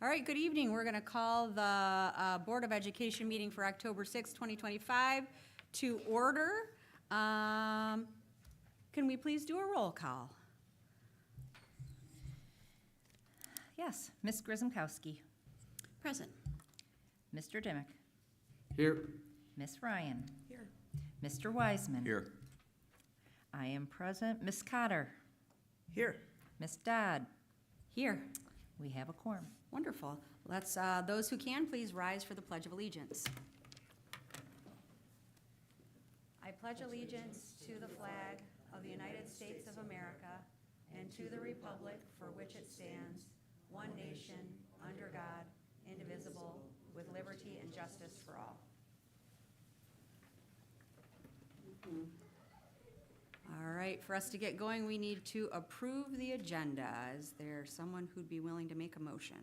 All right, good evening. We're going to call the Board of Education meeting for October 6, 2025 to order. Can we please do a roll call? Yes, Ms. Grzymkowski. Present. Mr. Dimick. Here. Ms. Ryan. Here. Mr. Wiseman. Here. I am present. Ms. Cotter. Here. Ms. Dodd. Here. We have a quorum. Wonderful. Let's, those who can, please rise for the Pledge of Allegiance. I pledge allegiance to the flag of the United States of America and to the republic for which it stands, one nation, under God, indivisible, with liberty and justice for all. All right, for us to get going, we need to approve the agenda. Is there someone who'd be willing to make a motion?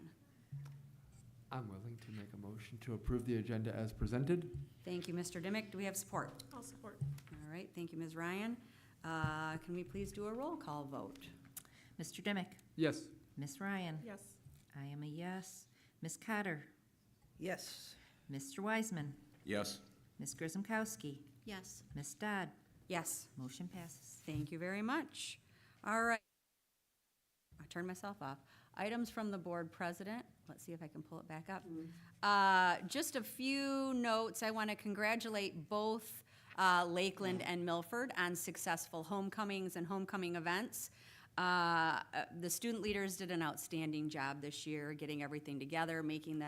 I'm willing to make a motion to approve the agenda as presented. Thank you, Mr. Dimick. Do we have support? I'll support. All right, thank you, Ms. Ryan. Can we please do a roll call vote? Mr. Dimick. Yes. Ms. Ryan. Yes. I am a yes. Ms. Cotter. Yes. Mr. Wiseman. Yes. Ms. Grzymkowski. Yes. Ms. Dodd. Yes. Motion passes. Thank you very much. All right. I turned myself off. Items from the board president. Let's see if I can pull it back up. Just a few notes. I want to congratulate both Lakeland and Milford on successful homecomings and homecoming events. The student leaders did an outstanding job this year, getting everything together, making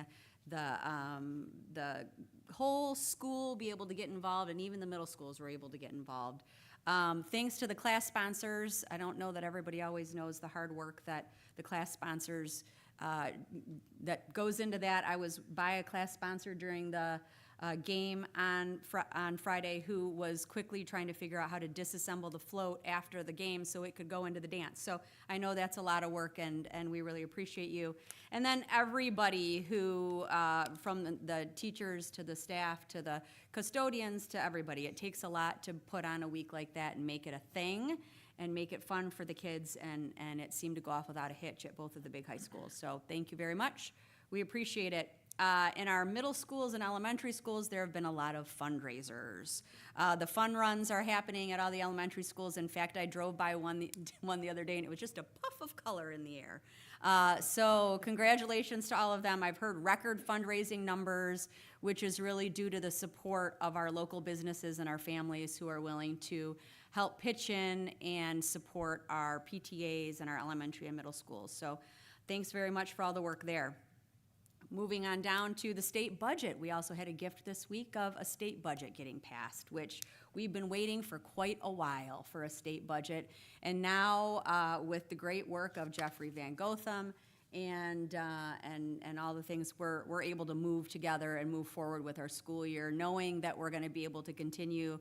the whole school be able to get involved, and even the middle schools were able to get involved. Thanks to the class sponsors. I don't know that everybody always knows the hard work that the class sponsors, that goes into that. I was by a class sponsor during the game on Friday who was quickly trying to figure out how to disassemble the float after the game so it could go into the dance. So I know that's a lot of work, and we really appreciate you. And then everybody who, from the teachers to the staff to the custodians to everybody, it takes a lot to put on a week like that and make it a thing and make it fun for the kids, and it seemed to go off without a hitch at both of the big high schools. So thank you very much. We appreciate it. In our middle schools and elementary schools, there have been a lot of fundraisers. The fun runs are happening at all the elementary schools. In fact, I drove by one the other day, and it was just a puff of color in the air. So congratulations to all of them. I've heard record fundraising numbers, which is really due to the support of our local businesses and our families who are willing to help pitch in and support our PTAs and our elementary and middle schools. So thanks very much for all the work there. Moving on down to the state budget, we also had a gift this week of a state budget getting passed, which we've been waiting for quite a while for a state budget. And now, with the great work of Jeffrey Van Gotham and all the things, we're able to move together and move forward with our school year, knowing that we're going to be able to continue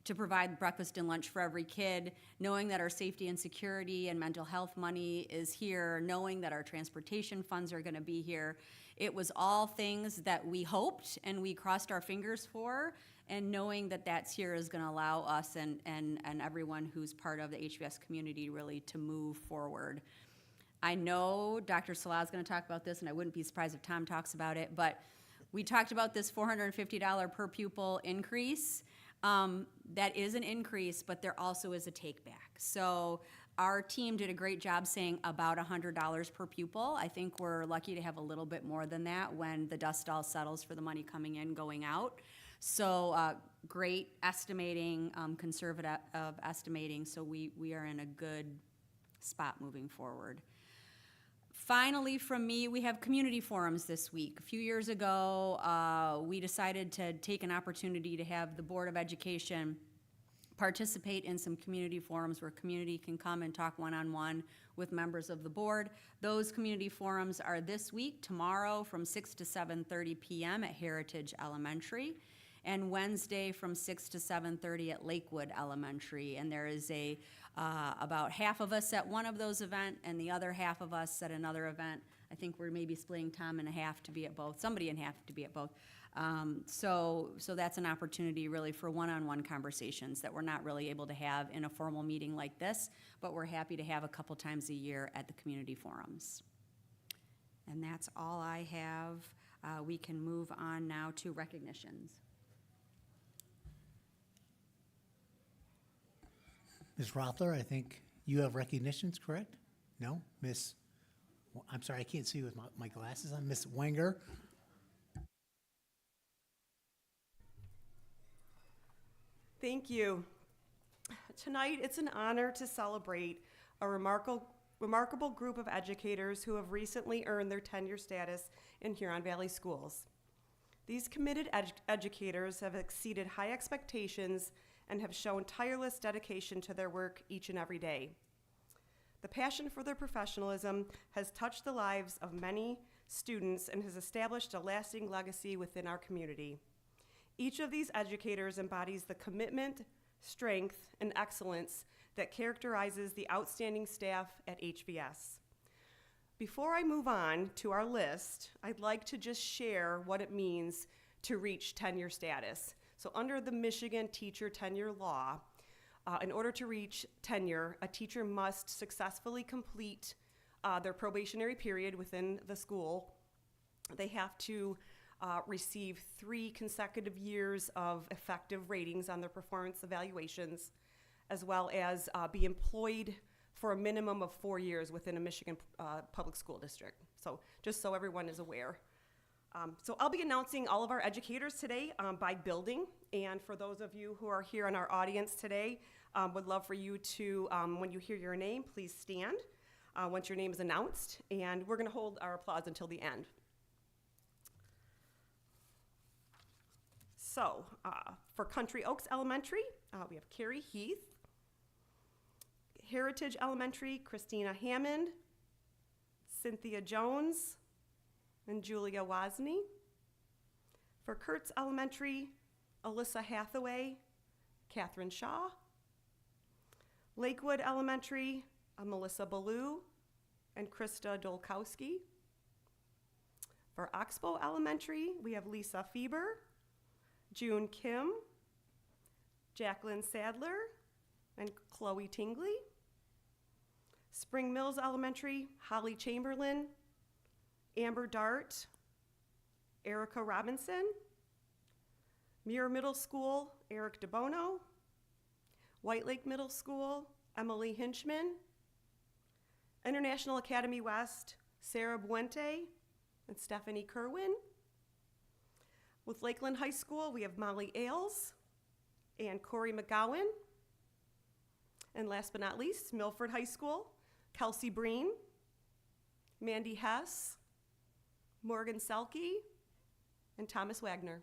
to provide breakfast and lunch for every kid, knowing that our safety and security and mental health money is here, knowing that our transportation funds are going to be here. It was all things that we hoped and we crossed our fingers for, and knowing that that's here is going to allow us and everyone who's part of the HBS community really to move forward. I know Dr. Salah is going to talk about this, and I wouldn't be surprised if Tom talks about it, but we talked about this $450 per pupil increase. That is an increase, but there also is a take back. So our team did a great job saying about $100 per pupil. I think we're lucky to have a little bit more than that when the dust all settles for the money coming in, going out. So great estimating, conservative estimating, so we are in a good spot moving forward. Finally, from me, we have community forums this week. A few years ago, we decided to take an opportunity to have the Board of Education participate in some community forums where community can come and talk one-on-one with members of the board. Those community forums are this week, tomorrow from 6 to 7:30 p.m. at Heritage Elementary, and Wednesday from 6 to 7:30 at Lakewood Elementary. And there is about half of us at one of those events and the other half of us at another event. I think we're maybe splitting Tom in half to be at both, somebody in half to be at both. So that's an opportunity really for one-on-one conversations that we're not really able to have in a formal meeting like this, but we're happy to have a couple times a year at the community forums. And that's all I have. We can move on now to recognitions. Ms. Rothler, I think you have recognitions, correct? No? I'm sorry, I can't see with my glasses on. Miss Wenger? Thank you. Tonight, it's an honor to celebrate a remarkable group of educators who have recently earned their tenure status in Huron Valley Schools. These committed educators have exceeded high expectations and have shown tireless dedication to their work each and every day. The passion for their professionalism has touched the lives of many students and has established a lasting legacy within our community. Each of these educators embodies the commitment, strength, and excellence that characterizes the outstanding staff at HVS. Before I move on to our list, I'd like to just share what it means to reach tenure status. So under the Michigan teacher tenure law, in order to reach tenure, a teacher must successfully complete their probationary period within the school. They have to receive 3 consecutive years of effective ratings on their performance evaluations, as well as be employed for a minimum of 4 years within a Michigan public school district. So just so everyone is aware. So I'll be announcing all of our educators today by building. And for those of you who are here in our audience today, would love for you to, when you hear your name, please stand once your name is announced. And we're gonna hold our applause until the end. So for Country Oaks Elementary, we have Carrie Heath. Heritage Elementary, Christina Hammond, Cynthia Jones, and Julia Wozni. For Kurtz Elementary, Alyssa Hathaway, Catherine Shaw. Lakewood Elementary, Melissa Ballou, and Krista Dolkowski. For Oxbow Elementary, we have Lisa Fieber, June Kim, Jacqueline Sadler, and Chloe Tingley. Spring Mills Elementary, Holly Chamberlain, Amber Dart, Erica Robinson. Muir Middle School, Eric DeBono. White Lake Middle School, Emily Hinchman. International Academy West, Sarah Buente and Stephanie Kerwin. With Lakeland High School, we have Molly Ailes and Corey McGowan. And last but not least, Milford High School, Kelsey Breen, Mandy Hess, Morgan Selke, and Thomas Wagner.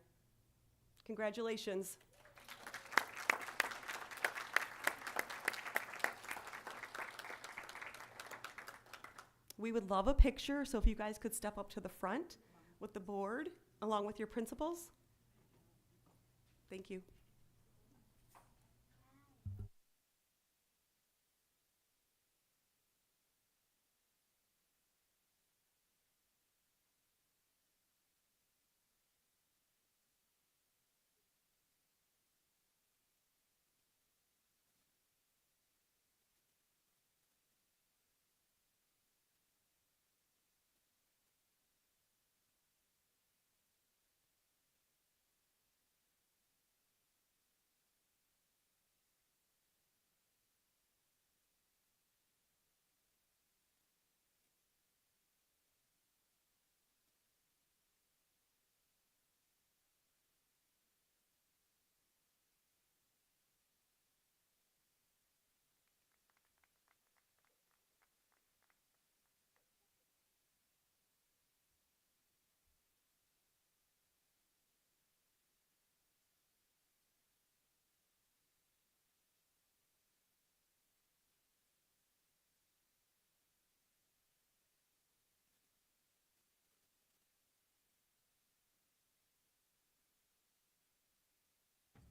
Congratulations. We would love a picture, so if you guys could step up to the front with the board, along with your principals. Thank you.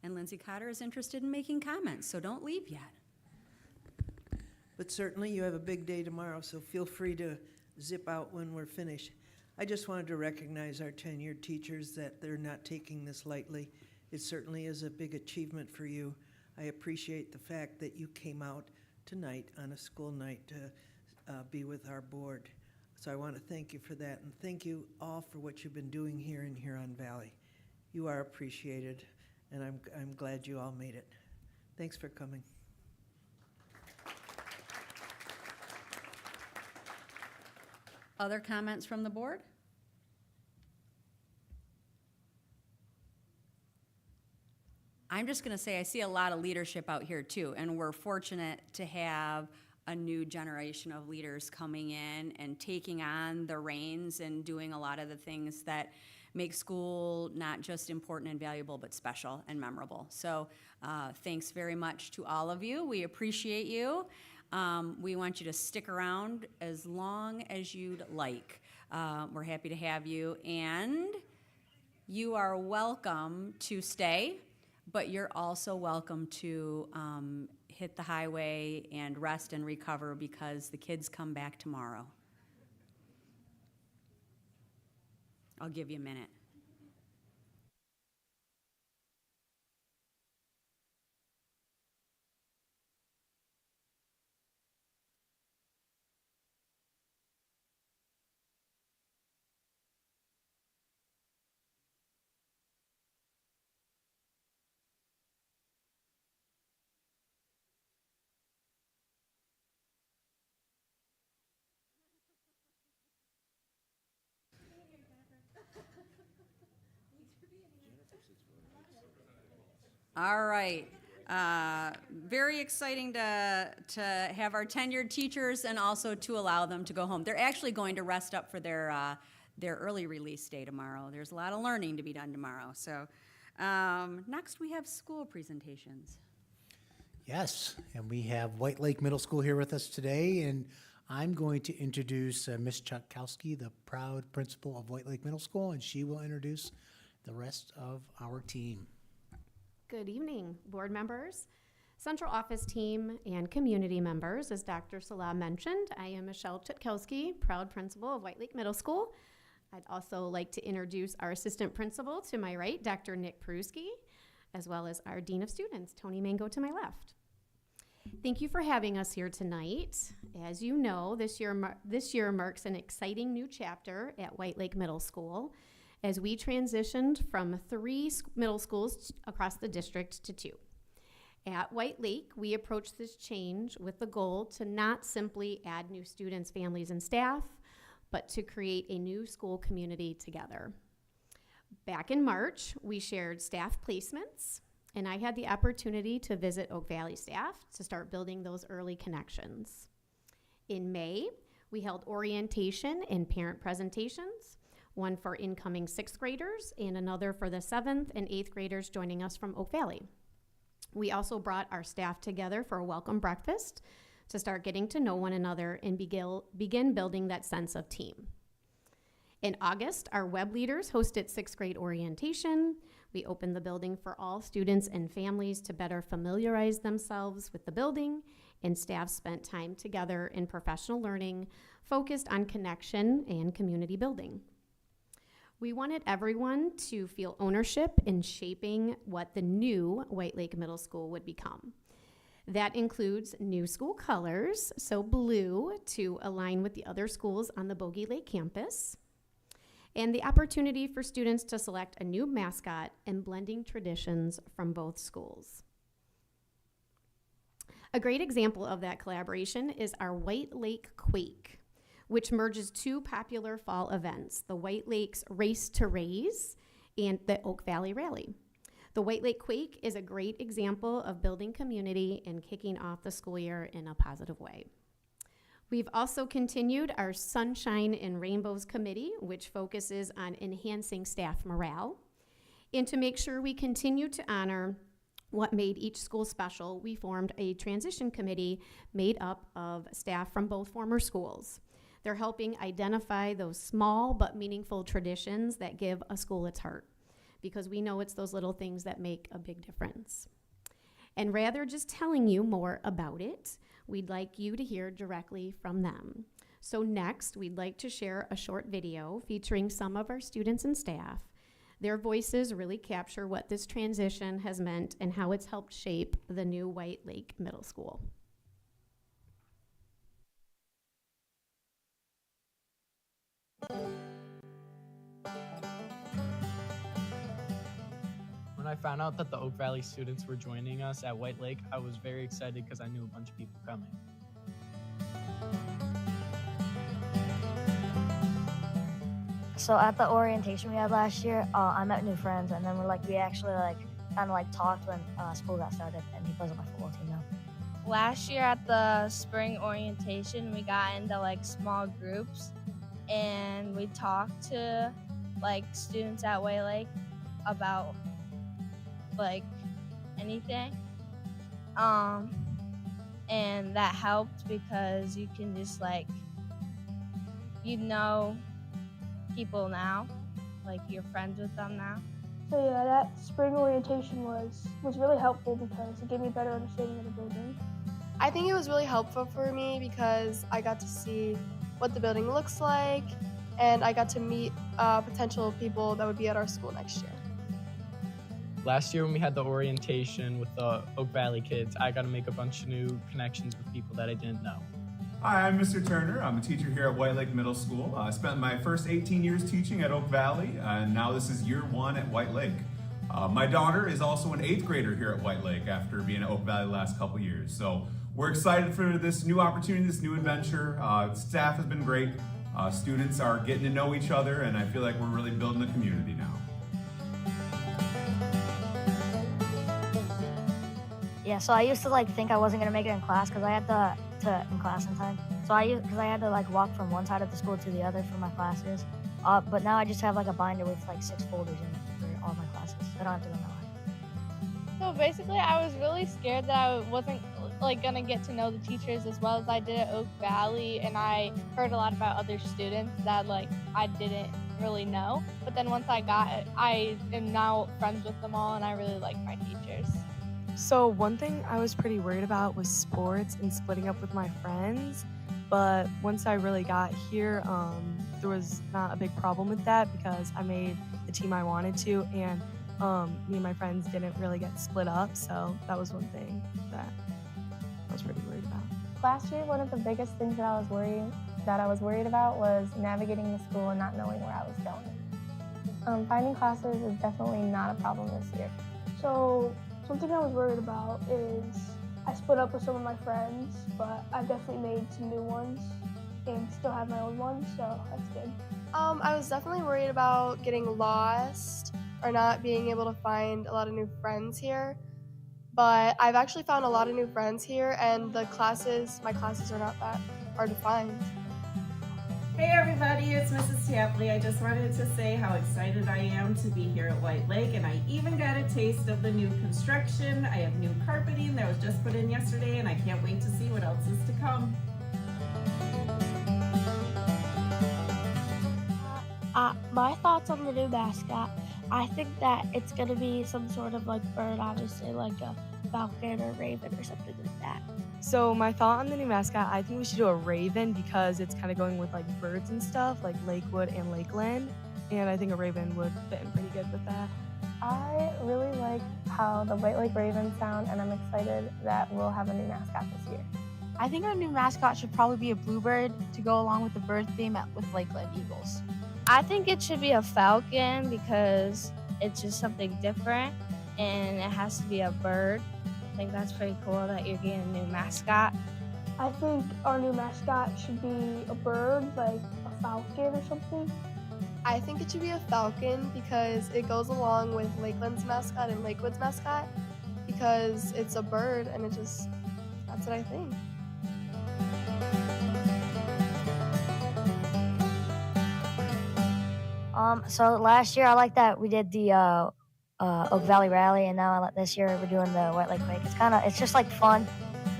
And Lindsay Cotter is interested in making comments, so don't leave yet. But certainly you have a big day tomorrow, so feel free to zip out when we're finished. I just wanted to recognize our tenured teachers, that they're not taking this lightly. It certainly is a big achievement for you. I appreciate the fact that you came out tonight on a school night to be with our board. So I want to thank you for that, and thank you all for what you've been doing here in Huron Valley. You are appreciated, and I'm glad you all made it. Thanks for coming. Other comments from the board? I'm just going to say I see a lot of leadership out here too, and we're fortunate to have a new generation of leaders coming in and taking on the reins and doing a lot of the things that make school not just important and valuable, but special and memorable. So thanks very much to all of you. We appreciate you. We want you to stick around as long as you'd like. We're happy to have you, and you are welcome to stay, but you're also welcome to hit the highway and rest and recover because the kids come back tomorrow. I'll give you a minute. All right. Very exciting to have our tenured teachers and also to allow them to go home. They're actually going to rest up for their early release day tomorrow. There's a lot of learning to be done tomorrow. So next we have school presentations. Yes, and we have White Lake Middle School here with us today, and I'm going to introduce Ms. Chuckowski, the proud principal of White Lake Middle School, and she will introduce the rest of our team. Good evening, board members, central office team, and community members. As Dr. Salah mentioned, I am Michelle Chutkowski, proud principal of White Lake Middle School. I'd also like to introduce our assistant principal to my right, Dr. Nick Pruski, as well as our dean of students, Tony Mango, to my left. Thank you for having us here tonight. As you know, this year marks an exciting new chapter at White Lake Middle School, as we transitioned from 3 middle schools across the district to 2. At White Lake, we approached this change with the goal to not simply add new students, families, and staff, but to create a new school community together. Back in March, we shared staff placements, and I had the opportunity to visit Oak Valley staff to start building those early connections. In May, we held orientation and parent presentations, one for incoming 6th graders and another for the 7th and 8th graders joining us from Oak Valley. We also brought our staff together for a welcome breakfast to start getting to know one another and begin building that sense of team. In August, our web leaders hosted 6th grade orientation. We opened the building for all students and families to better familiarize themselves with the building, and staff spent time together in professional learning focused on connection and community building. We wanted everyone to feel ownership in shaping what the new White Lake Middle School would become. That includes new school colors, so blue to align with the other schools on the Bogey Lake campus, and the opportunity for students to select a new mascot and blending traditions from both schools. A great example of that collaboration is our White Lake Quake, which merges 2 popular fall events, the White Lakes Race to Raise and the Oak Valley Rally. The White Lake Quake is a great example of building community and kicking off the school year in a positive way. We've also continued our Sunshine and Rainbows Committee, which focuses on enhancing staff morale. And to make sure we continue to honor what made each school special, we formed a transition committee made up of staff from both former schools. They're helping identify those small but meaningful traditions that give a school its heart, because we know it's those little things that make a big difference. And rather just telling you more about it, we'd like you to hear directly from them. So next, we'd like to share a short video featuring some of our students and staff. Their voices really capture what this transition has meant and how it's helped shape the new White Lake Middle School. When I found out that the Oak Valley students were joining us at White Lake, I was very excited because I knew a bunch of people coming. So at the orientation we had last year, I met new friends, and then we actually kind of talked when school got started, and he plays on my football team now. Last year at the spring orientation, we got into small groups, and we talked to students at White Lake about anything. And that helped because you can just people now, you're friends with them now. So yeah, that spring orientation was really helpful because it gave me a better understanding of the building. I think it was really helpful for me because I got to see what the building looks like, and I got to meet potential people that would be at our school next year. Last year when we had the orientation with the Oak Valley kids, I got to make a bunch of new connections with people that I didn't know. Hi, I'm Mr. Turner. I'm a teacher here at White Lake Middle School. I spent my first 18 years teaching at Oak Valley, and now this is year 1 at White Lake. My daughter is also an 8th grader here at White Lake after being at Oak Valley the last couple years. So we're excited for this new opportunity, this new adventure. Staff has been great. Students are getting to know each other, and I feel like we're really building a community now. Yeah, so I used to think I wasn't gonna make it in class because I had to in class in time. So because I had to walk from one side of the school to the other for my classes. But now I just have a binder with 6 folders in it for all my classes. I don't have to go that way. So basically, I was really scared that I wasn't gonna get to know the teachers as well as I did at Oak Valley, and I heard a lot about other students that I didn't really know. But then once I got it, I am now friends with them all, and I really like my teachers. So one thing I was pretty worried about was sports and splitting up with my friends, but once I really got here, there was not a big problem with that because I made the team I wanted to, and me and my friends didn't really get split up, so that was one thing that I was pretty worried about. Last year, one of the biggest things that I was worried about was navigating the school and not knowing where I was going. Finding classes is definitely not a problem this year. So something I was worried about is I split up with some of my friends, but I've definitely made some new ones and still have my old ones, so that's good. I was definitely worried about getting lost or not being able to find a lot of new friends here, but I've actually found a lot of new friends here, and my classes are not that hard to find. Hey everybody, it's Mrs. Tapley. I just wanted to say how excited I am to be here at White Lake, and I even got a taste of the new construction. I have new carpeting that was just put in yesterday, and I can't wait to see what else is to come. My thoughts on the new mascot, I think that it's going to be some sort of bird, obviously like a falcon or raven or something like that. So my thought on the new mascot, I think we should do a raven because it's kind of going with birds and stuff, like Lakewood and Lakeland, and I think a raven would fit in pretty good with that. I really like how the White Lake Ravens sound, and I'm excited that we'll have a new mascot this year. I think our new mascot should probably be a bluebird to go along with the bird theme with Lakeland Eagles. I think it should be a falcon because it's just something different, and it has to be a bird. I think that's pretty cool that you're getting a new mascot. I think our new mascot should be a bird, like a falcon or something. I think it should be a falcon because it goes along with Lakeland's mascot and Lakewood's mascot because it's a bird, and that's what I think. So last year I like that we did the Oak Valley Rally, and now this year we're doing the White Lake Quake. It's just fun,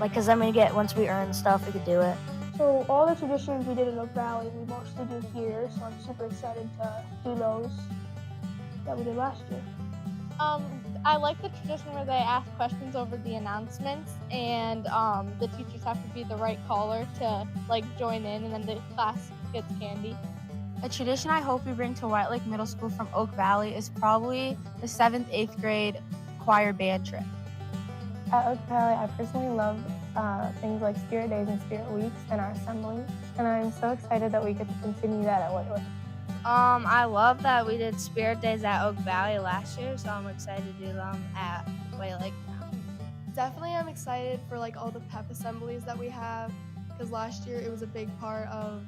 because then once we earn stuff, we could do it. So all the traditions we did in Oak Valley, we mostly do here, so I'm super excited to do those that we did last year. I like the tradition where they ask questions over the announcements, and the teachers have to be the right caller to join in, and then the class gets candy. A tradition I hope we bring to White Lake Middle School from Oak Valley is probably the 7th, 8th grade choir band trip. At Oak Valley, I personally love things like Spirit Days and Spirit Weeks and our assembly, and I'm so excited that we get to continue that at White Lake. I love that we did Spirit Days at Oak Valley last year, so I'm excited to do them at White Lake now. Definitely, I'm excited for like all the pep assemblies that we have, because last year it was a big part of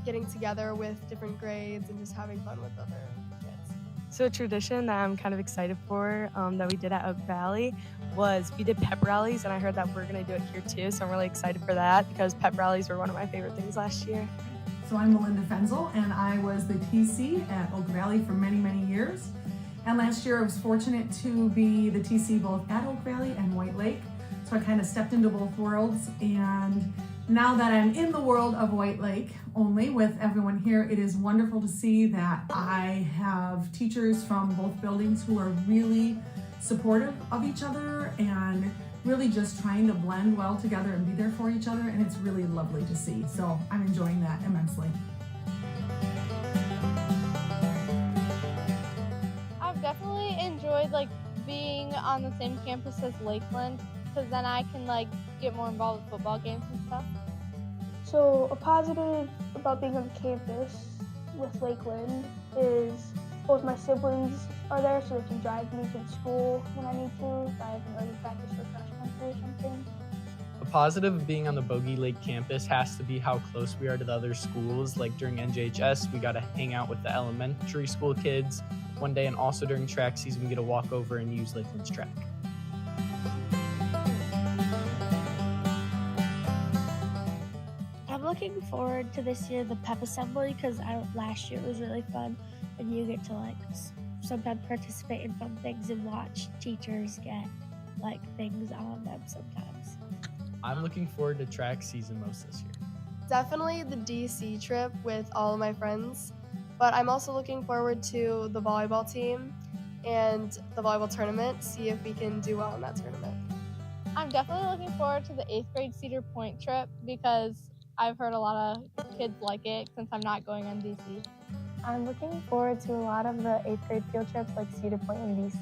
getting together with different grades and just having fun with other kids. So a tradition that I'm kind of excited for that we did at Oak Valley was we did pep rallies, and I heard that we're going to do it here too, so I'm really excited for that because pep rallies were one of my favorite things last year. So I'm Melinda Fenzel, and I was the TC at Oak Valley for many, many years. And last year I was fortunate to be the TC both at Oak Valley and White Lake. So I kind of stepped into both worlds, and now that I'm in the world of White Lake only with everyone here, it is wonderful to see that I have teachers from both buildings who are really supportive of each other and really just trying to blend well together and be there for each other, and it's really lovely to see. So I'm enjoying that immensely. I've definitely enjoyed like being on the same campus as Lakeland, because then I can like get more involved with football games and stuff. So a positive about being on campus with Lakeland is both my siblings are there, so they can drive me to school when I need to, if I have an early practice for cross country or something. A positive of being on the Bogey Lake campus has to be how close we are to the other schools. Like during NJHS, we got to hang out with the elementary school kids one day, and also during track season, we get to walk over and use Lakeland's track. I'm looking forward to this year, the pep assembly, because last year it was really fun, and you get to like sometimes participate in fun things and watch teachers get like things on them sometimes. I'm looking forward to track season most this year. Definitely the DC trip with all of my friends, but I'm also looking forward to the volleyball team and the volleyball tournament, see if we can do well in that tournament. I'm definitely looking forward to the 8th grade Cedar Point trip because I've heard a lot of kids like it since I'm not going on DC. I'm looking forward to a lot of the 8th grade field trips like Cedar Point and DC.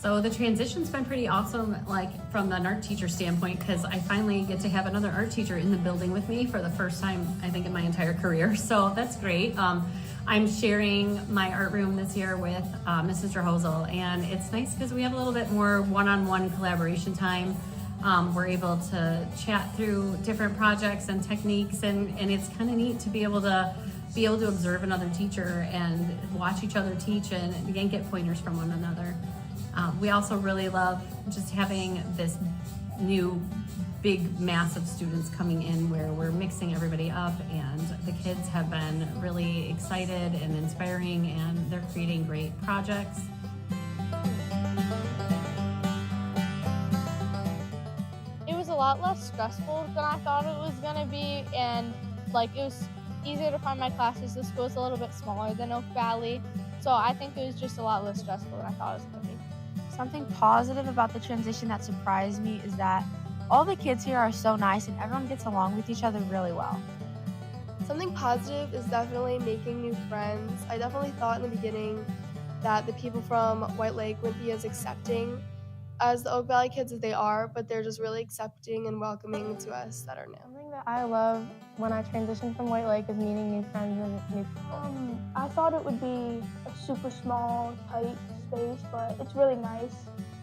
So the transition's been pretty awesome, like from an art teacher standpoint, because I finally get to have another art teacher in the building with me for the first time, I think, in my entire career. So that's great. I'm sharing my art room this year with Mrs. Drahosel, and it's nice because we have a little bit more one-on-one collaboration time. We're able to chat through different projects and techniques, and it's kind of neat to be able to observe another teacher and watch each other teach and get pointers from one another. We also really love just having this new big mass of students coming in where we're mixing everybody up, and the kids have been really excited and inspiring, and they're creating great projects. It was a lot less stressful than I thought it was gonna be, and like it was easier to find my classes. The school's a little bit smaller than Oak Valley, so I think it was just a lot less stressful than I thought it was gonna be. Something positive about the transition that surprised me is that all the kids here are so nice and everyone gets along with each other really well. Something positive is definitely making new friends. I definitely thought in the beginning that the people from White Lake wouldn't be as accepting as the Oak Valley kids as they are, but they're just really accepting and welcoming to us that are new. Something that I love when I transitioned from White Lake is meeting new friends and new people. I thought it would be a super small, tight space, but it's really nice.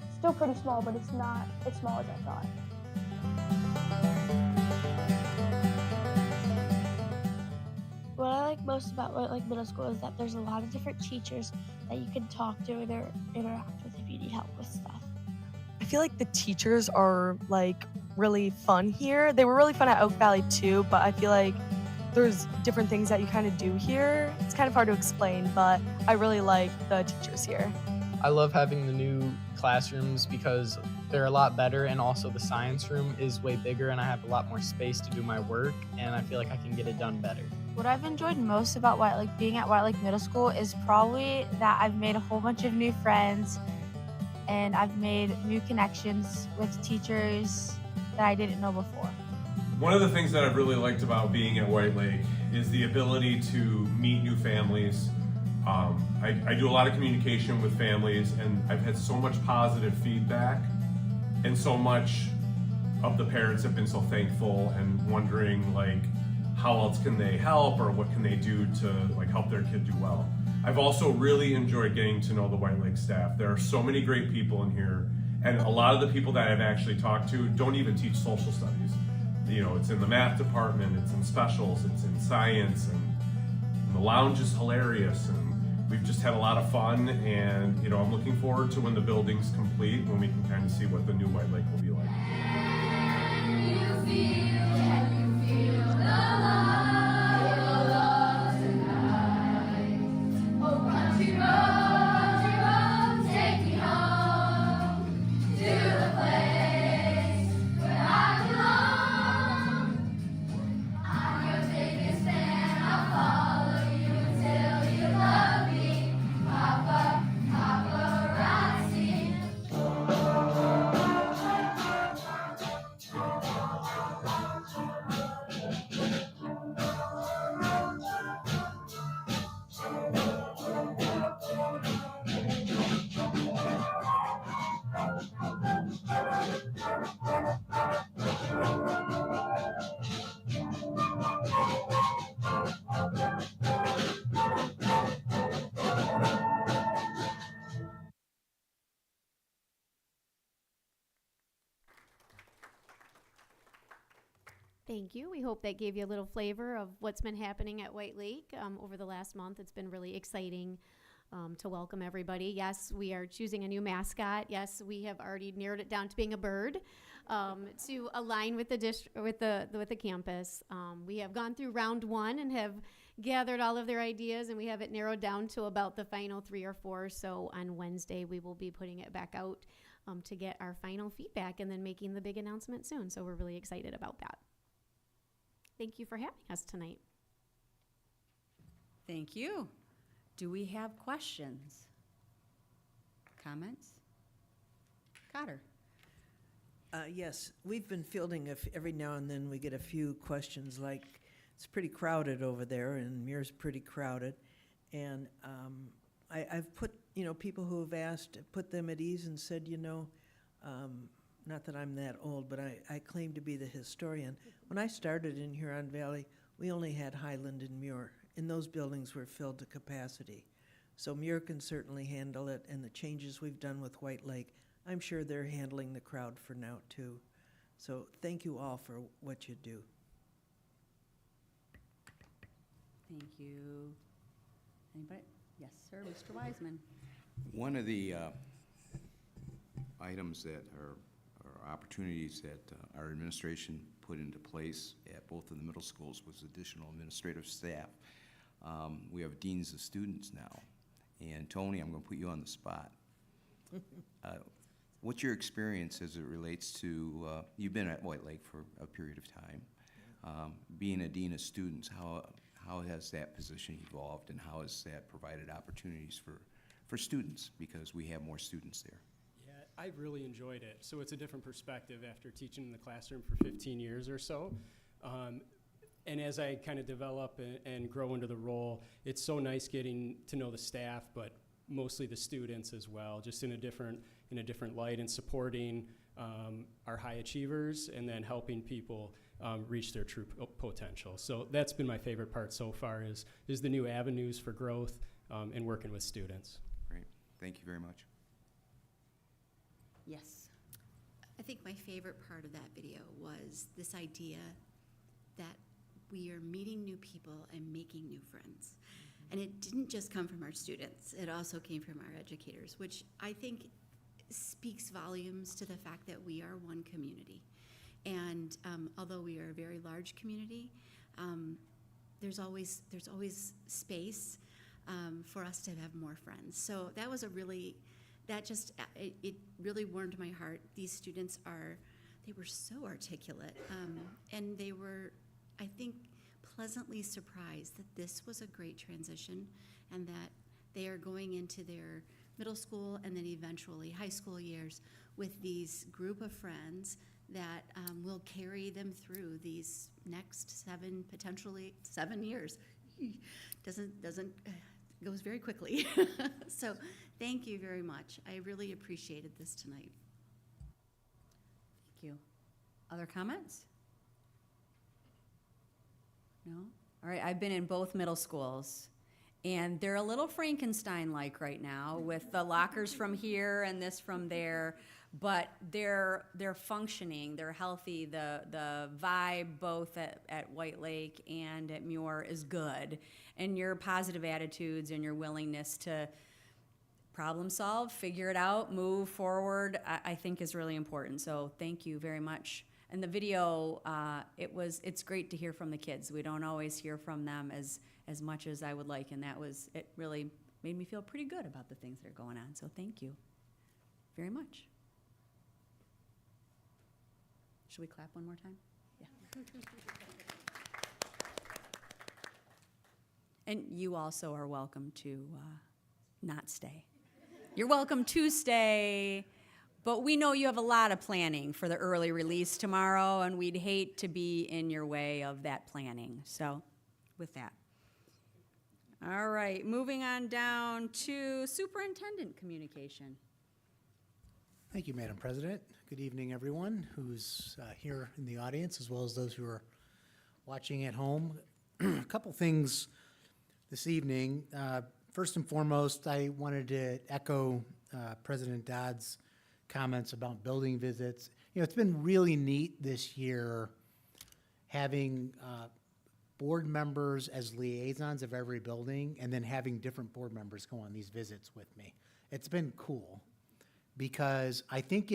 It's still pretty small, but it's not as small as I thought. What I like most about White Lake Middle School is that there's a lot of different teachers that you can talk to and interact with if you need help with stuff. I feel like the teachers are like really fun here. They were really fun at Oak Valley too, but I feel like there's different things that you kind of do here. It's kind of hard to explain, but I really like the teachers here. I love having the new classrooms because they're a lot better, and also the science room is way bigger and I have a lot more space to do my work, and I feel like I can get it done better. What I've enjoyed most about being at White Lake Middle School is probably that I've made a whole bunch of new friends and I've made new connections with teachers that I didn't know before. One of the things that I've really liked about being at White Lake is the ability to meet new families. I do a lot of communication with families, and I've had so much positive feedback, and so much of the parents have been so thankful and wondering like how else can they help or what can they do to like help their kid do well. I've also really enjoyed getting to know the White Lake staff. There are so many great people in here, and a lot of the people that I've actually talked to don't even teach social studies. You know, it's in the math department, it's in specials, it's in science, and the lounge is hilarious, and we've just had a lot of fun, and you know, I'm looking forward to when the building's complete, when we can kind of see what the new White Lake will be like. Thank you. We hope that gave you a little flavor of what's been happening at White Lake over the last month. It's been really exciting to welcome everybody. Yes, we are choosing a new mascot. Yes, we have already narrowed it down to being a bird to align with the campus. We have gone through round one and have gathered all of their ideas, and we have it narrowed down to about the final 3 or 4. So on Wednesday, we will be putting it back out to get our final feedback and then making the big announcement soon. So we're really excited about that. Thank you for having us tonight. Thank you. Do we have questions? Comments? Cotter? Yes, we've been fielding every now and then we get a few questions like, it's pretty crowded over there and Muir's pretty crowded. And I've put, people who have asked, put them at ease and said, not that I'm that old, but I claim to be the historian. When I started in Huron Valley, we only had Highland and Muir, and those buildings were filled to capacity. So Muir can certainly handle it, and the changes we've done with White Lake, I'm sure they're handling the crowd for now too. So thank you all for what you do. Thank you. Anybody? Yes, sir, Mr. Wiseman. One of the items that are opportunities that our administration put into place at both of the middle schools was additional administrative staff. We have deans of students now. And Tony, I'm going to put you on the spot. What's your experience as it relates to, you've been at White Lake for a period of time, being a dean of students, how has that position evolved and how has that provided opportunities for students, because we have more students there? I've really enjoyed it. So it's a different perspective after teaching in the classroom for 15 years or so. And as I kind of develop and grow into the role, it's so nice getting to know the staff, but mostly the students as well, just in a different light, and supporting our high achievers and then helping people reach their true potential. So that's been my favorite part so far is the new avenues for growth and working with students. Great. Thank you very much. Yes. I think my favorite part of that video was this idea that we are meeting new people and making new friends. And it didn't just come from our students, it also came from our educators, which I think speaks volumes to the fact that we are one community. And although we are a very large community, there's always space for us to have more friends. So that was it really warmed my heart. These students they were so articulate, and they were, I think, pleasantly surprised that this was a great transition and that they are going into their middle school and then eventually high school years with these group of friends that will carry them through these next potentially 7 years. Goes very quickly. So thank you very much. I really appreciated this tonight. Thank you. Other comments? No? All right, I've been in both middle schools, and they're a little Frankenstein-like right now with the lockers from here and this from there, but they're functioning, they're healthy. The vibe both at White Lake and at Muir is good, and your positive attitudes and your willingness to problem solve, figure it out, move forward, I think is really important. So thank you very much. And the video, it's great to hear from the kids. We don't always hear from them as much as I would like, and it really made me feel pretty good about the things that are going on. So thank you very much. Should we clap one more time? Yeah. And you also are welcome to not stay. You're welcome to stay, but we know you have a lot of planning for the early release tomorrow, and we'd hate to be in your way of that planning. So with that. All right, moving on down to superintendent communication. Thank you, Madam President. Good evening, everyone who's here in the audience, as well as those who are watching at home. A couple things this evening. First and foremost, I wanted to echo President Dodd's comments about building visits. You know, it's been really neat this year having board members as liaisons of every building and then having different board members go on these visits with me. It's been cool because I think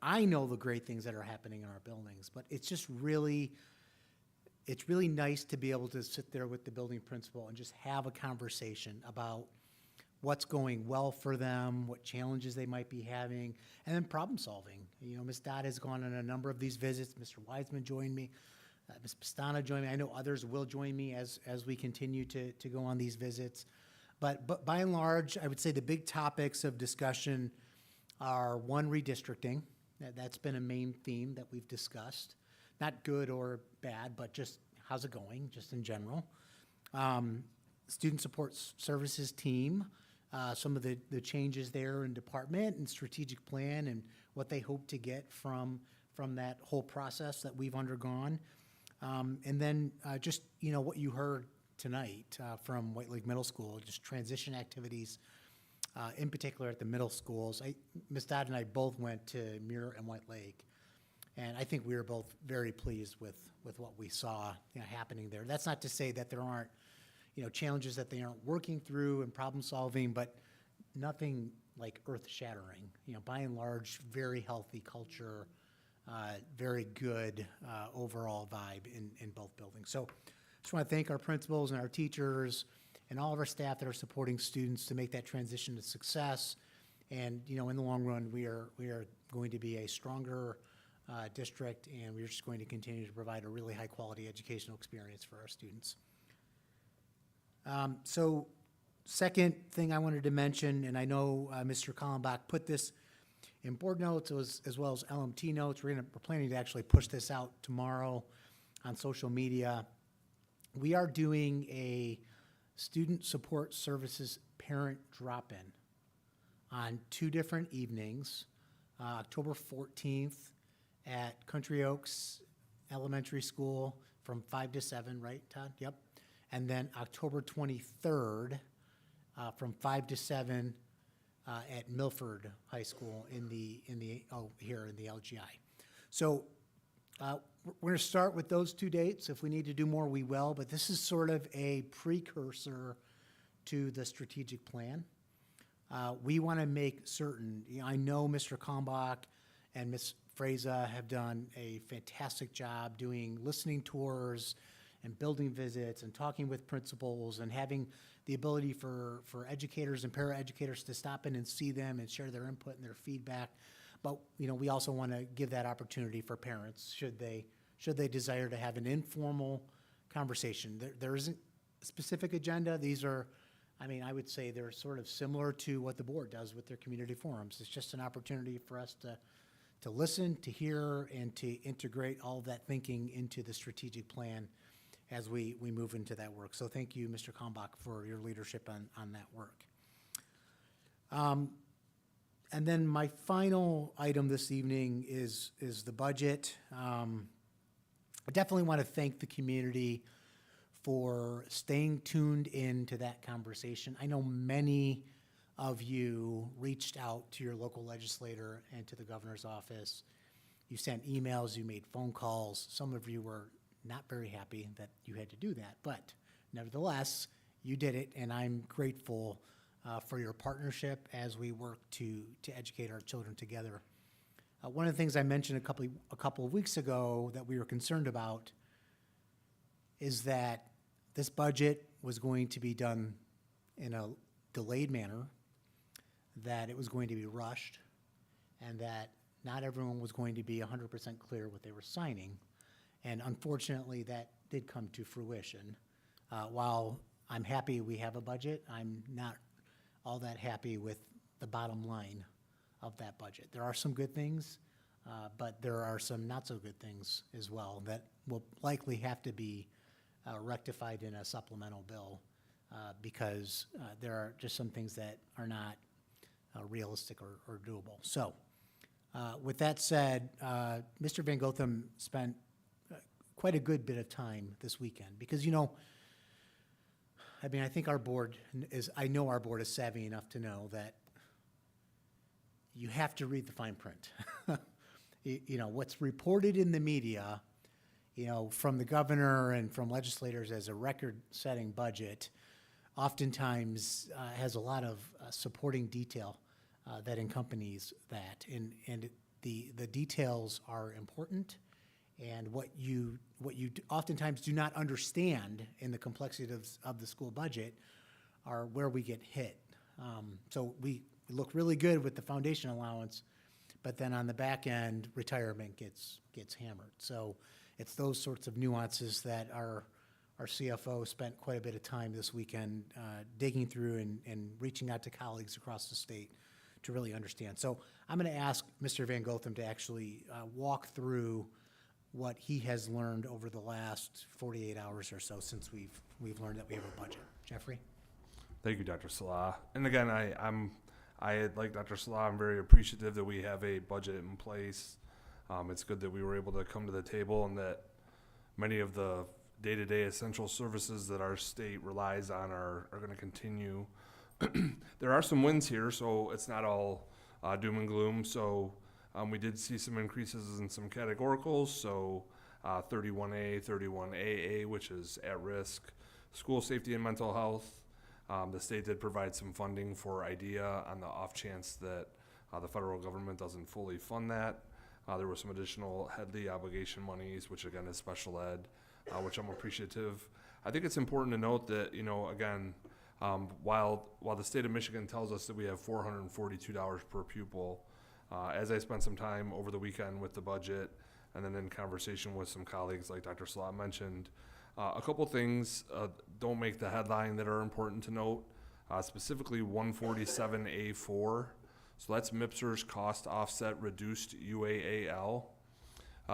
I know the great things that are happening in our buildings, but it's just really, it's really nice to be able to sit there with the building principal and just have a conversation about what's going well for them, what challenges they might be having, and then problem solving. You know, Ms. Dodd has gone on a number of these visits. Mr. Wiseman joined me. Ms. Pastana joined me. I know others will join me as we continue to go on these visits. But by and large, I would say the big topics of discussion are, one, redistricting. That's been a main theme that we've discussed. Not good or bad, but just how's it going, just in general. Student support services team, some of the changes there in department and strategic plan and what they hope to get from that whole process that we've undergone. And then just, what you heard tonight from White Lake Middle School, just transition activities, in particular at the middle schools. Ms. Dodd and I both went to Muir and White Lake, and I think we were both very pleased with what we saw happening there. That's not to say that there aren't challenges that they aren't working through and problem solving, but nothing like earth shattering. By and large, very healthy culture, very good overall vibe in both buildings. So just want to thank our principals and our teachers and all of our staff that are supporting students to make that transition to success. And in the long run, we are going to be a stronger district, and we're just going to continue to provide a really high quality educational experience for our students. So second thing I wanted to mention, and I know Mr. Kallenbach put this in board notes as well as LMT notes. We're planning to actually push this out tomorrow on social media. We are doing a student support services parent drop-in on 2 different evenings, October 14th at Country Oaks Elementary School from 5 to 7, right, Todd? Yep. And then October 23rd from 5 to 7 at Milford High School here in the LGI. So we're going to start with those 2 dates. If we need to do more, we will. But this is sort of a precursor to the strategic plan. We want to make certain. I know Mr. Kallenbach and Ms. Freza have done a fantastic job doing listening tours and building visits and talking with principals and having the ability for educators and paraeducators to stop in and see them and share their input and their feedback. But we also want to give that opportunity for parents should they desire to have an informal conversation. There isn't a specific agenda. These are, I would say they're sort of similar to what the board does with their community forums. It's just an opportunity for us to listen, to hear, and to integrate all of that thinking into the strategic plan as we move into that work. So thank you, Mr. Kallenbach, for your leadership on that work. And then my final item this evening is the budget. I definitely want to thank the community for staying tuned into that conversation. I know many of you reached out to your local legislator and to the governor's office. You sent emails, you made phone calls. Some of you were not very happy that you had to do that, but nevertheless, you did it, and I'm grateful for your partnership as we work to educate our children together. One of the things I mentioned a couple of weeks ago that we were concerned about is that this budget was going to be done in a delayed manner, that it was going to be rushed, and that not everyone was going to be 100% clear what they were signing. And unfortunately, that did come to fruition. While I'm happy we have a budget, I'm not all that happy with the bottom line of that budget. There are some good things, but there are some not so good things as well that will likely have to be rectified in a supplemental bill because there are just some things that are not realistic or doable. So with that said, Mr. Van Gotham spent quite a good bit of time this weekend because, you know, I mean, I think our board I know our board is savvy enough to know that you have to read the fine print. You know, what's reported in the media, you know, from the governor and from legislators as a record-setting budget, oftentimes has a lot of supporting detail that accompanies that. And the details are important, and what you oftentimes do not understand in the complexity of the school budget are where we get hit. So we look really good with the foundation allowance, but then on the back end, retirement gets hammered. So it's those sorts of nuances that our CFO spent quite a bit of time this weekend digging through and reaching out to colleagues across the state to really understand. So I'm going to ask Mr. Van Gotham to actually walk through what he has learned over the last 48 hours or so since we've learned that we have a budget. Jeffrey? Thank you, Dr. Salah. And again, like Dr. Salah, I'm very appreciative that we have a budget in place. It's good that we were able to come to the table and that many of the day-to-day essential services that our state relies on are going to continue. There are some wins here, so it's not all doom and gloom. So we did see some increases in some categoricals, so 31A, 31AA, which is at risk, school safety and mental health. The state did provide some funding for IDEA on the off chance that the federal government doesn't fully fund that. There was some additional Headley obligation monies, which again is special ed, which I'm appreciative. I think it's important to note that, you know, again, while the state of Michigan tells us that we have $442 per pupil, as I spent some time over the weekend with the budget and then in conversation with some colleagues like Dr. Salah mentioned, a couple things don't make the headline that are important to note, specifically 147A4. So that's MIPSR's cost offset reduced UAAL.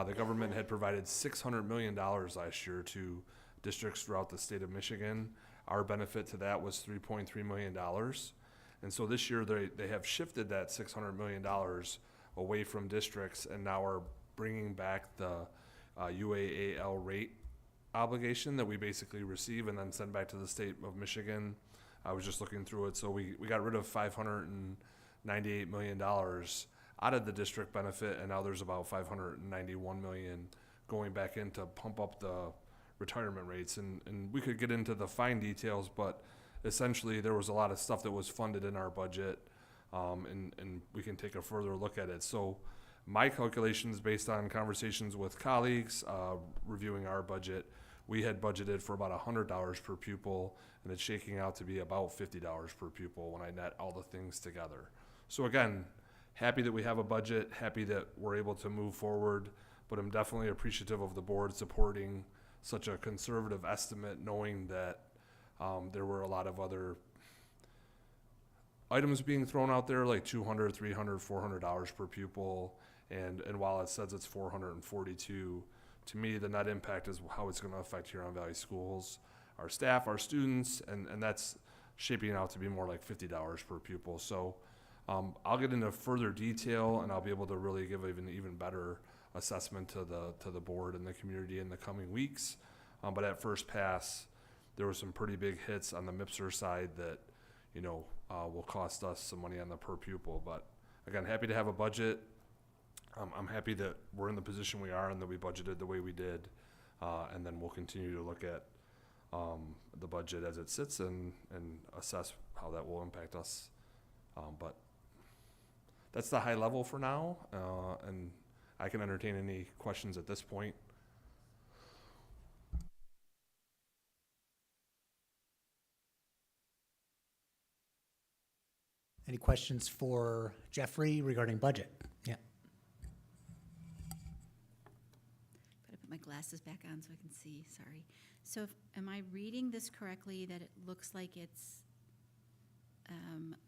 The government had provided $600 million last year to districts throughout the state of Michigan. Our benefit to that was $3.3 million. And so this year they have shifted that $600 million away from districts and now are bringing back the UAAL rate obligation that we basically receive and then send back to the state of Michigan. I was just looking through it. So we got rid of $598 million out of the district benefit, and now there's about $591 million going back in to pump up the retirement rates. And we could get into the fine details, but essentially there was a lot of stuff that was funded in our budget, and we can take a further look at it. So my calculations based on conversations with colleagues, reviewing our budget, we had budgeted for about $100 per pupil, and it's shaking out to be about $50 per pupil when I net all the things together. So again, happy that we have a budget, happy that we're able to move forward, but I'm definitely appreciative of the board supporting such a conservative estimate, knowing that there were a lot of other items being thrown out there, like $200, $300, $400 per pupil, and while it says it's 442, to me the net impact is how it's going to affect Huron Valley Schools, our staff, our students, and that's shaping out to be more like $50 per pupil. So I'll get into further detail, and I'll be able to really give an even better assessment to the board and the community in the coming weeks. But at first pass, there were some pretty big hits on the MIPSR side that, you know, will cost us some money on the per pupil. But again, happy to have a budget. I'm happy that we're in the position we are and that we budgeted the way we did. And then we'll continue to look at the budget as it sits and assess how that will impact us. But that's the high level for now. And I can entertain any questions at this point. Any questions for Jeffrey regarding budget? Yeah. Gotta put my glasses back on so I can see, sorry. So am I reading this correctly, that it looks like it's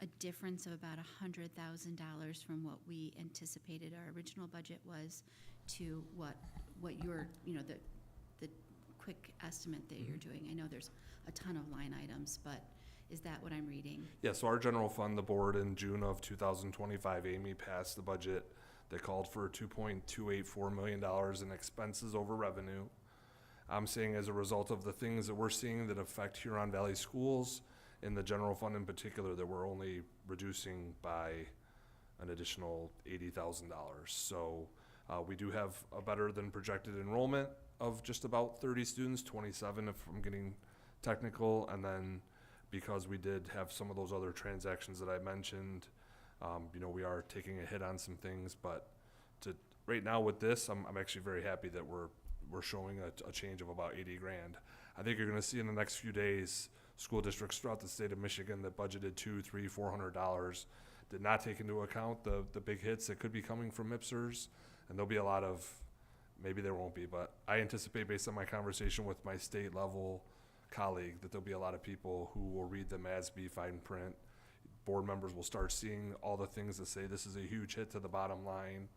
a difference of about $100,000 from what we anticipated our original budget was to what your, you know, the quick estimate that you're doing? I know there's a ton of line items, but is that what I'm reading? Yeah, so our general fund, the board in June of 2025, Amy passed the budget that called for $2.284 million in expenses over revenue. I'm saying as a result of the things that we're seeing that affect Huron Valley schools, in the general fund in particular, that we're only reducing by an additional $80,000. So we do have a better than projected enrollment of just about 30 students, 27 if I'm getting technical, and then because we did have some of those other transactions that I mentioned, you know, we are taking a hit on some things, but right now with this, I'm actually very happy that we're showing a change of about 80 grand. I think you're gonna see in the next few days, school districts throughout the state of Michigan that budgeted $200, $300, $400 did not take into account the big hits that could be coming from MIPSers, and there'll be a lot of, maybe there won't be, but I anticipate based on my conversation with my state level colleague that there'll be a lot of people who will read the MASB fine print. Board members will start seeing all the things that say this is a huge hit to the bottom line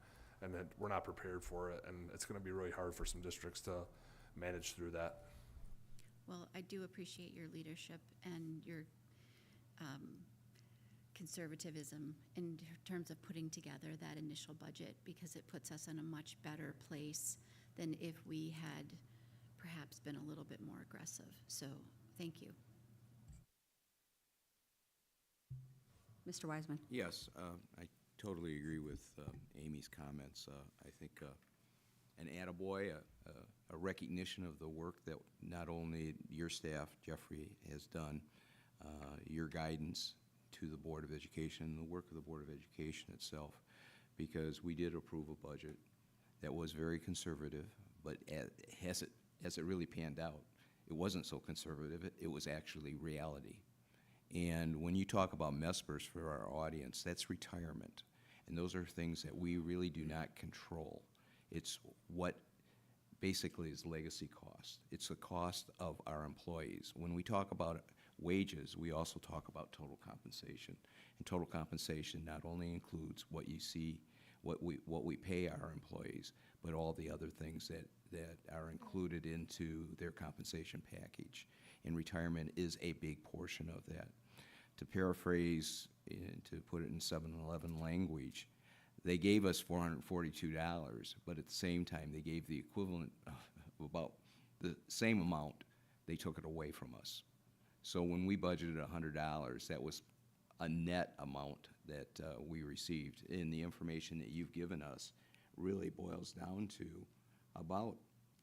and that we're not prepared for it, and it's going to be really hard for some districts to manage through that. Well, I do appreciate your leadership and your conservatism in terms of putting together that initial budget, because it puts us in a much better place than if we had perhaps been a little bit more aggressive. So thank you. Mr. Wiseman. Yes, I totally agree with Amy's comments. I think an attaboy, a recognition of the work that not only your staff, Jeffrey, has done, your guidance to the Board of Education, and the work of the Board of Education itself, because we did approve a budget that was very conservative, but as it really panned out, it wasn't so conservative. It was actually reality. And when you talk about MESPERS for our audience, that's retirement. And those are things that we really do not control. It's what basically is legacy cost. It's the cost of our employees. When we talk about wages, we also talk about total compensation. And total compensation not only includes what you see, what we pay our employees, but all the other things that are included into their compensation package. And retirement is a big portion of that. To paraphrase, to put it in 7-Eleven language, they gave us $442, but at the same time, they gave the equivalent of about the same amount, they took it away from us. So when we budgeted $100, that was a net amount that we received. And the information that you've given us really boils down to about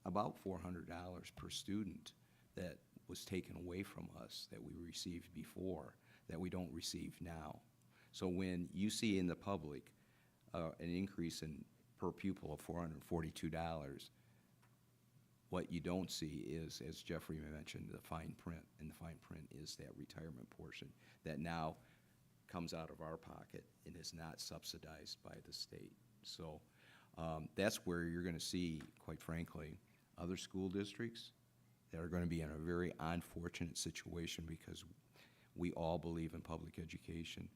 $400 per student that was taken away from us that we received before, that we don't receive now. So when you see in the public an increase in per pupil of $442, what you don't see is, as Jeffrey mentioned, the fine print, and the fine print is that retirement portion that now comes out of our pocket and is not subsidized by the state. So that's where you're going to see, quite frankly, other school districts that are going to be in a very unfortunate situation, because we all believe in public education,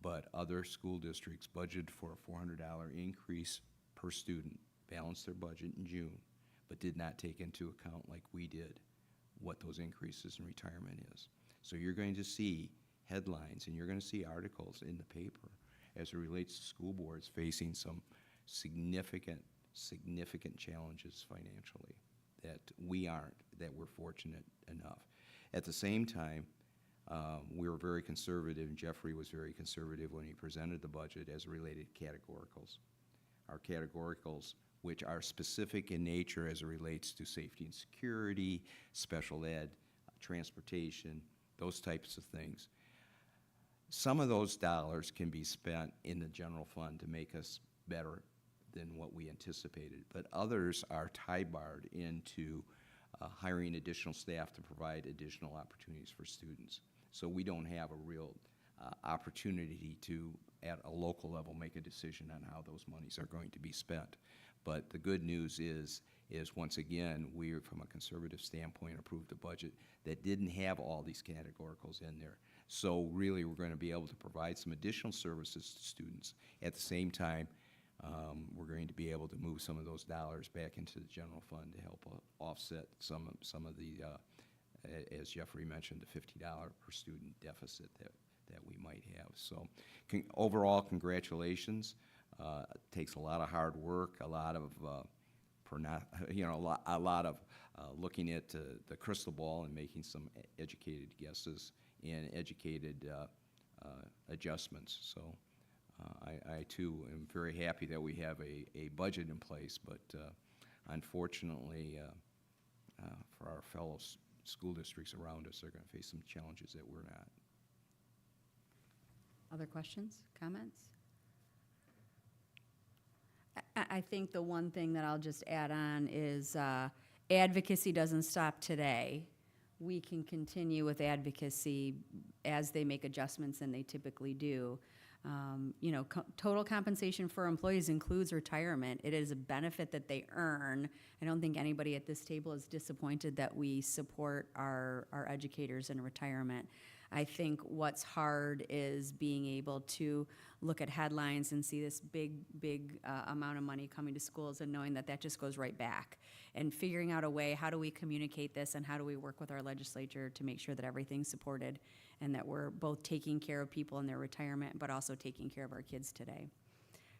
but other school districts budgeted for a $400 increase per student, balanced their budget in June, but did not take into account, like we did, what those increases in retirement is. So you're going to see headlines and you're going to see articles in the paper as it relates to school boards facing some significant challenges financially that we aren't, that we're fortunate enough. At the same time, we were very conservative, and Jeffrey was very conservative when he presented the budget as related categoricals. Our categoricals, which are specific in nature as it relates to safety and security, special ed, transportation, those types of things. Some of those dollars can be spent in the general fund to make us better than what we anticipated, but others are tie-barred into hiring additional staff to provide additional opportunities for students. So we don't have a real opportunity to, at a local level, make a decision on how those monies are going to be spent. But the good news is once again, we, from a conservative standpoint, approved a budget that didn't have all these categoricals in there. So really, we're going to be able to provide some additional services to students. At the same time, we're going to be able to move some of those dollars back into the general fund to help offset some of the, as Jeffrey mentioned, the $50 per student deficit that we might have. So overall, congratulations. It takes a lot of hard work, a lot of a lot of looking at the crystal ball and making some educated guesses and educated adjustments. So I too am very happy that we have a budget in place, but unfortunately for our fellow school districts around us, they're going to face some challenges that we're not. Other questions, comments? I think the one thing that I'll just add on is advocacy doesn't stop today. We can continue with advocacy as they make adjustments, and they typically do. You know, total compensation for employees includes retirement. It is a benefit that they earn. I don't think anybody at this table is disappointed that we support our educators in retirement. I think what's hard is being able to look at headlines and see this big amount of money coming to schools and knowing that that just goes right back. And figuring out a way, how do we communicate this and how do we work with our legislature to make sure that everything's supported and that we're both taking care of people in their retirement but also taking care of our kids today.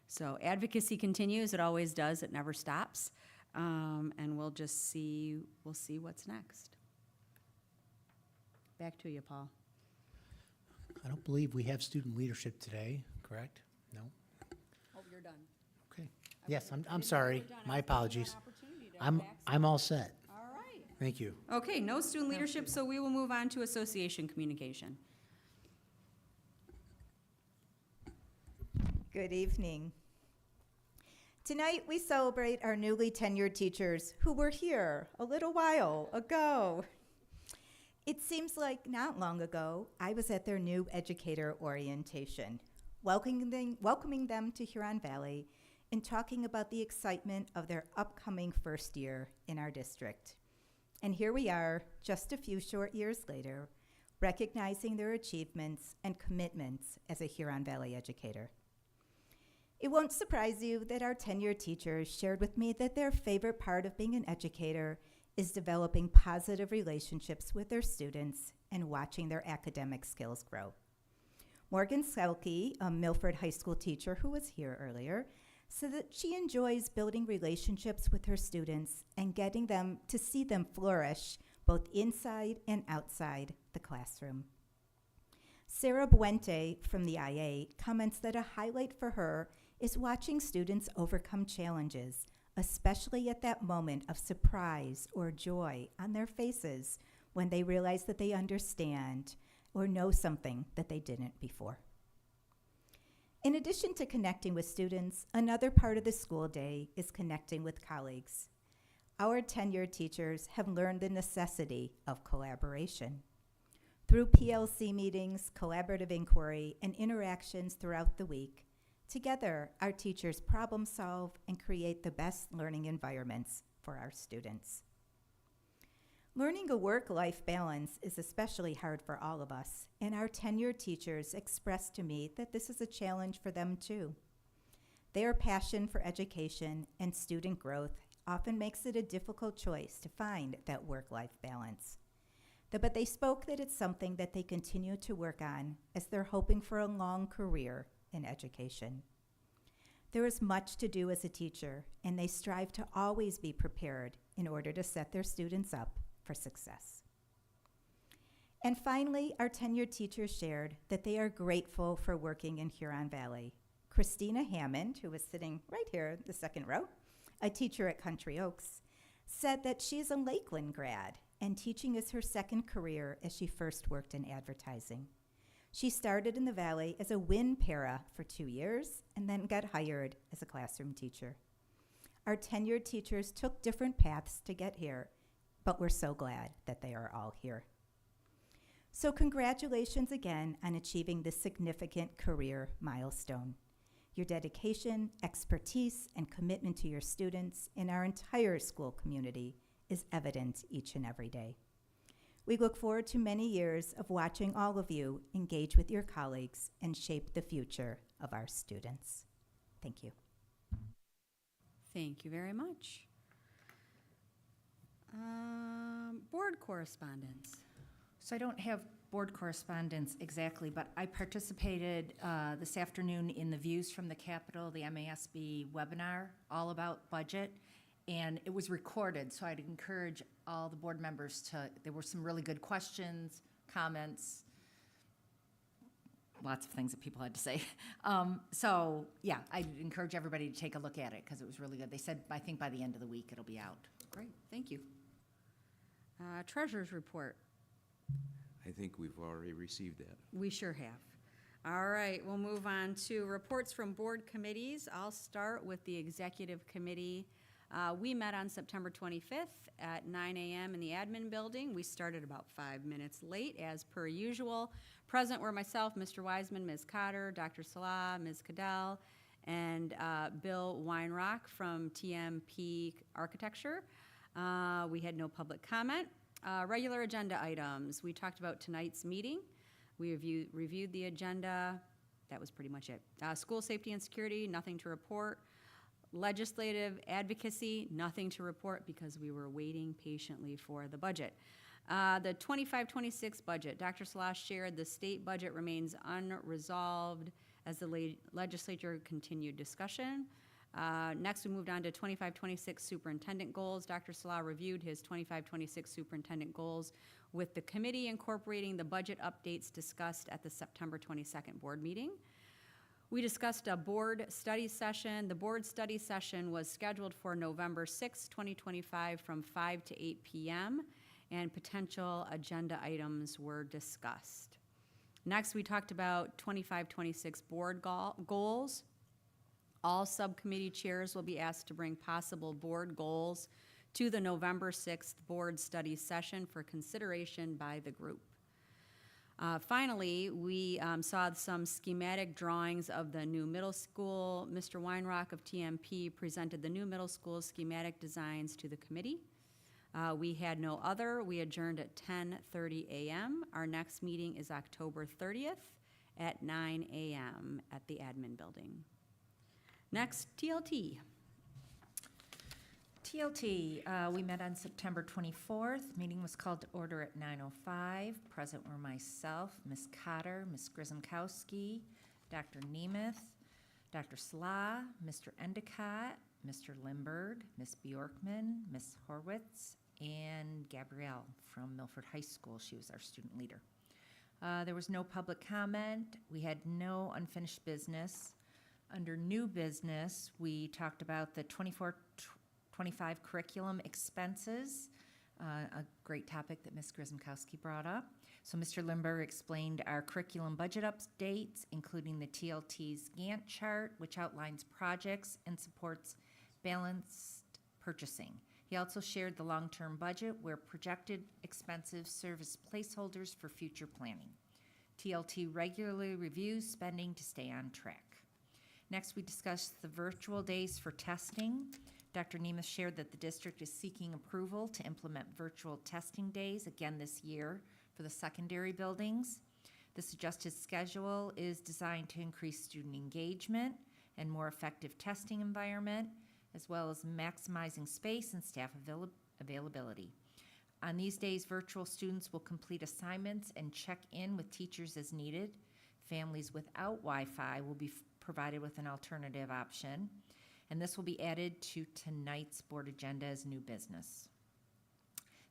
So advocacy continues, it always does, it never stops. And we'll see what's next. Back to you, Paul. I don't believe we have student leadership today, correct? No? Oh, you're done. Okay. Yes, I'm sorry. My apologies. I'm all set. All right. Thank you. Okay, no student leadership, so we will move on to association communication. Good evening. Tonight we celebrate our newly tenured teachers who were here a little while ago. It seems like not long ago, I was at their new educator orientation, welcoming them to Huron Valley and talking about the excitement of their upcoming first year in our district. And here we are, just a few short years later, recognizing their achievements and commitments as a Huron Valley educator. It won't surprise you that our tenured teachers shared with me that their favorite part of being an educator is developing positive relationships with their students and watching their academic skills grow. Morgan Selke, a Milford High School teacher who was here earlier, said that she enjoys building relationships with her students and getting them to see them flourish both inside and outside the classroom. Sarah Buente from the IA comments that a highlight for her is watching students overcome challenges, especially at that moment of surprise or joy on their faces when they realize that they understand or know something that they didn't before. In addition to connecting with students, another part of the school day is connecting with colleagues. Our tenured teachers have learned the necessity of collaboration. Through PLC meetings, collaborative inquiry, and interactions throughout the week, together, our teachers problem solve and create the best learning environments for our students. Learning a work-life balance is especially hard for all of us, and our tenured teachers expressed to me that this is a challenge for them too. Their passion for education and student growth often makes it a difficult choice to find that work-life balance. But they spoke that it's something that they continue to work on as they're hoping for a long career in education. There is much to do as a teacher, and they strive to always be prepared in order to set their students up for success. And finally, our tenured teachers shared that they are grateful for working in Huron Valley. Christina Hammond, who was sitting right here, the second row, a teacher at Country Oaks, said that she is a Lakeland grad and teaching is her second career as she first worked in advertising. She started in the Valley as a WIN para for 2 years and then got hired as a classroom teacher. Our tenured teachers took different paths to get here, but we're so glad that they are all here. So congratulations again on achieving this significant career milestone. Your dedication, expertise, and commitment to your students and our entire school community is evident each and every day. We look forward to many years of watching all of you engage with your colleagues and shape the future of our students. Thank you. Thank you very much. Board correspondence. So I don't have board correspondence exactly, but I participated this afternoon in the Views from the Capitol, the MASB webinar, all about budget, and it was recorded, so I'd encourage all the board members there were some really good questions, comments, lots of things that people had to say. So yeah, I'd encourage everybody to take a look at it because it was really good. They said, I think by the end of the week it'll be out. Great, thank you. Treasurer's report. I think we've already received that. We sure have. All right, we'll move on to reports from board committees. I'll start with the executive committee. We met on September 25th at 9 a.m. in the admin building. We started about 5 minutes late, as per usual. Present were myself, Mr. Wiseman, Ms. Cotter, Dr. Salah, Ms. Cadell, and Bill Weinrock from TMP Architecture. We had no public comment. Regular agenda items. We talked about tonight's meeting. We reviewed the agenda. That was pretty much it. School safety and security, nothing to report. Legislative advocacy, nothing to report because we were waiting patiently for the budget. The 25-26 budget, Dr. Salah shared the state budget remains unresolved as the legislature continued discussion. Next, we moved on to 25-26 superintendent goals. Dr. Salah reviewed his 25-26 superintendent goals with the committee, incorporating the budget updates discussed at the September 22nd board meeting. We discussed a board study session. The board study session was scheduled for November 6, 2025 from 5 to 8 p.m. and potential agenda items were discussed. Next, we talked about 25-26 board goals. All subcommittee chairs will be asked to bring possible board goals to the November 6th board study session for consideration by the group. Finally, we saw some schematic drawings of the new middle school. Mr. Weinrock of TMP presented the new middle school schematic designs to the committee. We had no other. We adjourned at 10:30 a.m. Our next meeting is October 30th at 9 a.m. at the admin building. Next, TLT. TLT, we met on September 24th. Meeting was called to order at 9:05. Present were myself, Ms. Cotter, Ms. Grzymkowski, Dr. Nemeth, Dr. Salah, Mr. Endicott, Mr. Lindberg, Ms. Bjorkman, Ms. Horwitz, and Gabrielle from Milford High School. She was our student leader. There was no public comment. We had no unfinished business. Under new business, we talked about the 24-25 curriculum expenses, a great topic that Ms. Grzymkowski brought up. So Mr. Lindberg explained our curriculum budget updates, including the TLT's Gantt chart, which outlines projects and supports balanced purchasing. He also shared the long-term budget, where projected expenses serve as placeholders for future planning. TLT regularly reviews spending to stay on track. Next, we discussed the virtual days for testing. Dr. Nemeth shared that the district is seeking approval to implement virtual testing days again this year for the secondary buildings. This adjusted schedule is designed to increase student engagement and more effective testing environment, as well as maximizing space and staff availability. On these days, virtual students will complete assignments and check in with teachers as needed. Families without Wi-Fi will be provided with an alternative option, and this will be added to tonight's board agenda as new business.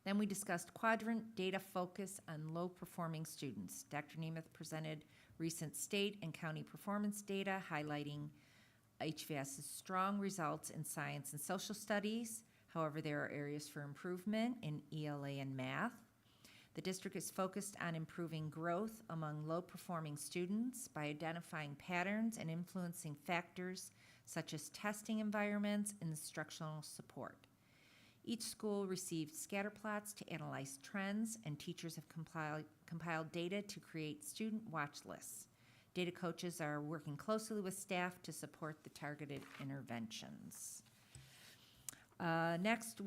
Then we discussed quadrant data focus on low-performing students. Dr. Nemeth presented recent state and county performance data highlighting HVS's strong results in science and social studies. However, there are areas for improvement in ELA and math. The district is focused on improving growth among low-performing students by identifying patterns and influencing factors such as testing environments and instructional support. Each school received scatter plots to analyze trends, and teachers have compiled data to create student watch lists. Data coaches are working closely with staff to support the targeted interventions. Next,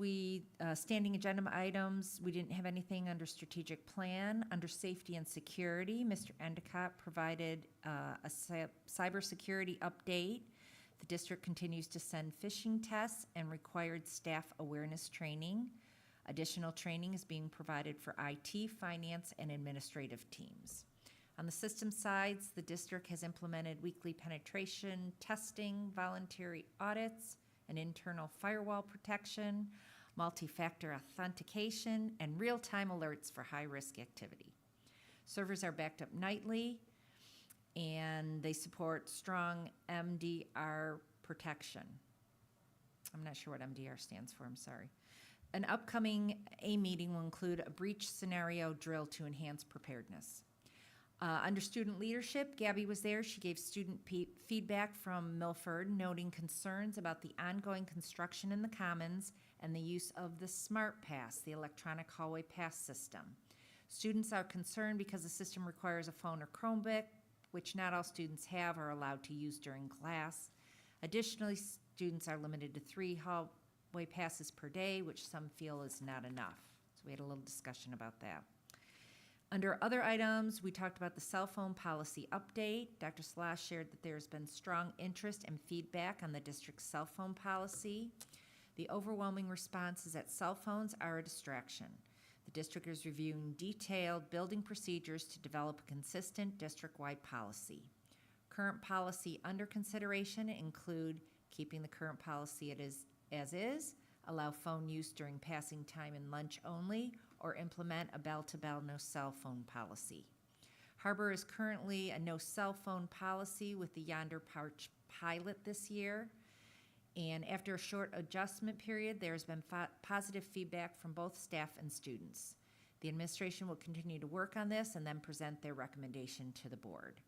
standing agenda items. We didn't have anything under strategic plan. Under safety and security, Mr. Endicott provided a cybersecurity update. The district continues to send phishing tests and required staff awareness training. Additional training is being provided for IT, finance, and administrative teams. On the system sides, the district has implemented weekly penetration testing, voluntary audits, and internal firewall protection, multi-factor authentication, and real-time alerts for high-risk activity. Servers are backed up nightly, and they support strong MDR protection. I'm not sure what MDR stands for, I'm sorry. An upcoming A meeting will include a breach scenario drill to enhance preparedness. Under student leadership, Gabby was there. She gave student feedback from Milford, noting concerns about the ongoing construction in the Commons and the use of the Smart Pass, the electronic hallway pass system. Students are concerned because the system requires a phone or Chromebook, which not all students have or are allowed to use during class. Additionally, students are limited to 3 hallway passes per day, which some feel is not enough. So we had a little discussion about that. Under other items, we talked about the cell phone policy update. Dr. Salah shared that there's been strong interest and feedback on the district's cell phone policy. The overwhelming response is that cell phones are a distraction. The district is reviewing detailed building procedures to develop a consistent district-wide policy. Current policy under consideration include keeping the current policy as is, allow phone use during passing time and lunch only, or implement a bell-to-bell no cell phone policy. Harbor is currently a no cell phone policy with the Yonder Park pilot this year. And after a short adjustment period, there's been positive feedback from both staff and students. The administration will continue to work on this and then present their recommendation to the board.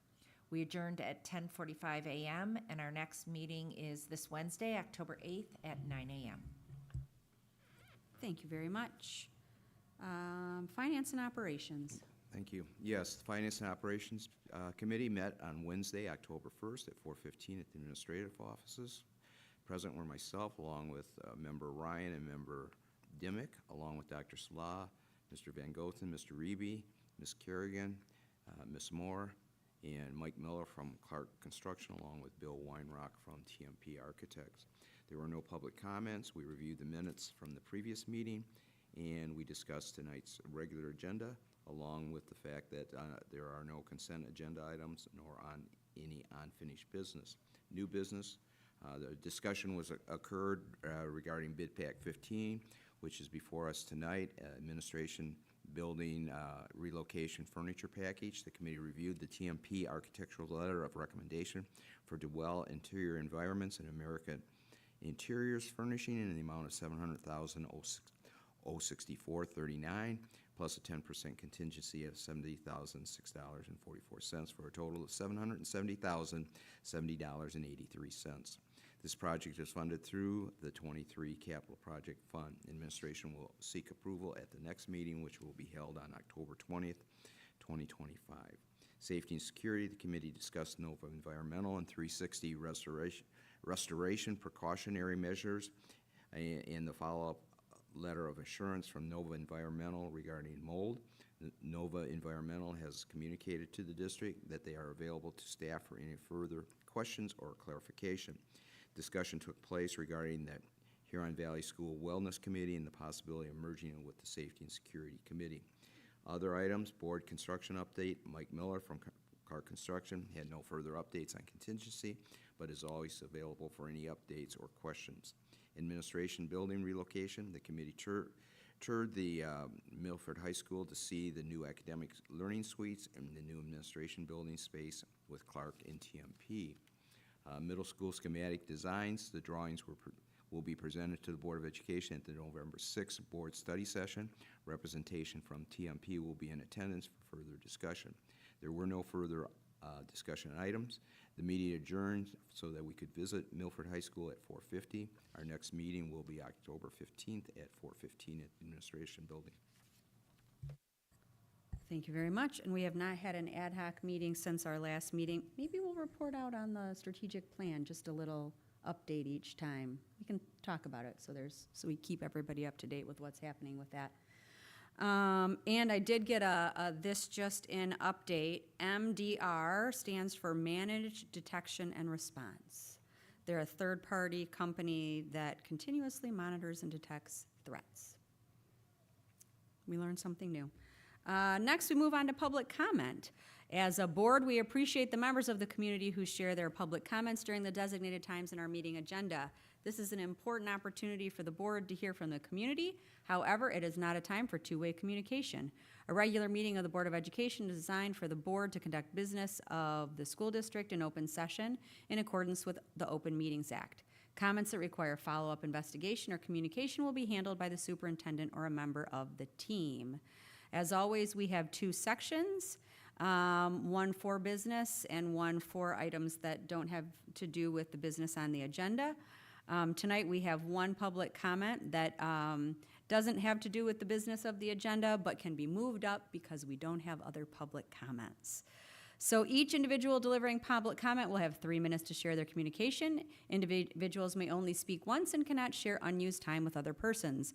We adjourned at 10:45 a.m. and our next meeting is this Wednesday, October 8th at 9 a.m. Thank you very much. Finance and operations. Thank you. Yes, the Finance and Operations Committee met on Wednesday, October 1st at 4:15 at the administrative offices. Present were myself, along with Member Ryan and Member Dimick, along with Dr. Salah, Mr. Van Goten, Mr. Reby, Ms. Kerrigan, Ms. Moore, and Mike Miller from Clark Construction, along with Bill Weinrock from TMP Architects. There were no public comments. We reviewed the minutes from the previous meeting, and we discussed tonight's regular agenda, along with the fact that there are no consent agenda items nor on any unfinished business. New business, the discussion occurred regarding Bid Pack 15, which is before us tonight, administration building relocation furniture package. The committee reviewed the TMP architectural letter of recommendation for Dwell Interior Environments and American Interiors Furnishing in the amount of $700,064.39 plus a 10% contingency of $70,006.44 for a total of $770,070.83. This project is funded through the 23 Capital Project Fund. Administration will seek approval at the next meeting, which will be held on October 20th, 2025. Safety and Security, the committee discussed NOVA Environmental and 360 restoration precautionary measures and the follow-up letter of assurance from NOVA Environmental regarding mold. NOVA Environmental has communicated to the district that they are available to staff for any further questions or clarification. Discussion took place regarding the Huron Valley School Wellness Committee and the possibility of merging it with the Safety and Security Committee. Other items, board construction update. Mike Miller from Clark Construction had no further updates on contingency, but is always available for any updates or questions. Administration building relocation, the committee toured the Milford High School to see the new academic learning suites and the new administration building space with Clark and TMP. Middle school schematic designs, the drawings will be presented to the Board of Education at the November 6th board study session. Representation from TMP will be in attendance for further discussion. There were no further discussion items. The meeting adjourned so that we could visit Milford High School at 4:50. Our next meeting will be October 15th at 4:15 at the Administration Building. Thank you very much. And we have not had an ad hoc meeting since our last meeting. Maybe we'll report out on the strategic plan, just a little update each time. We can talk about it so we keep everybody up to date with what's happening with that. And I did get a this just in update. MDR stands for Managed Detection and Response. They're a third-party company that continuously monitors and detects threats. We learned something new. Next, we move on to public comment. As a board, we appreciate the members of the community who share their public comments during the designated times in our meeting agenda. This is an important opportunity for the board to hear from the community. However, it is not a time for two-way communication. A regular meeting of the Board of Education is designed for the board to conduct business of the school district in open session in accordance with the Open Meetings Act. Comments that require follow-up investigation or communication will be handled by the superintendent or a member of the team. As always, we have two sections, one for business and one for items that don't have to do with the business on the agenda. Tonight, we have one public comment that doesn't have to do with the business of the agenda, but can be moved up because we don't have other public comments. So each individual delivering public comment will have 3 minutes to share their communication. Individuals may only speak once and cannot share unused time with other persons.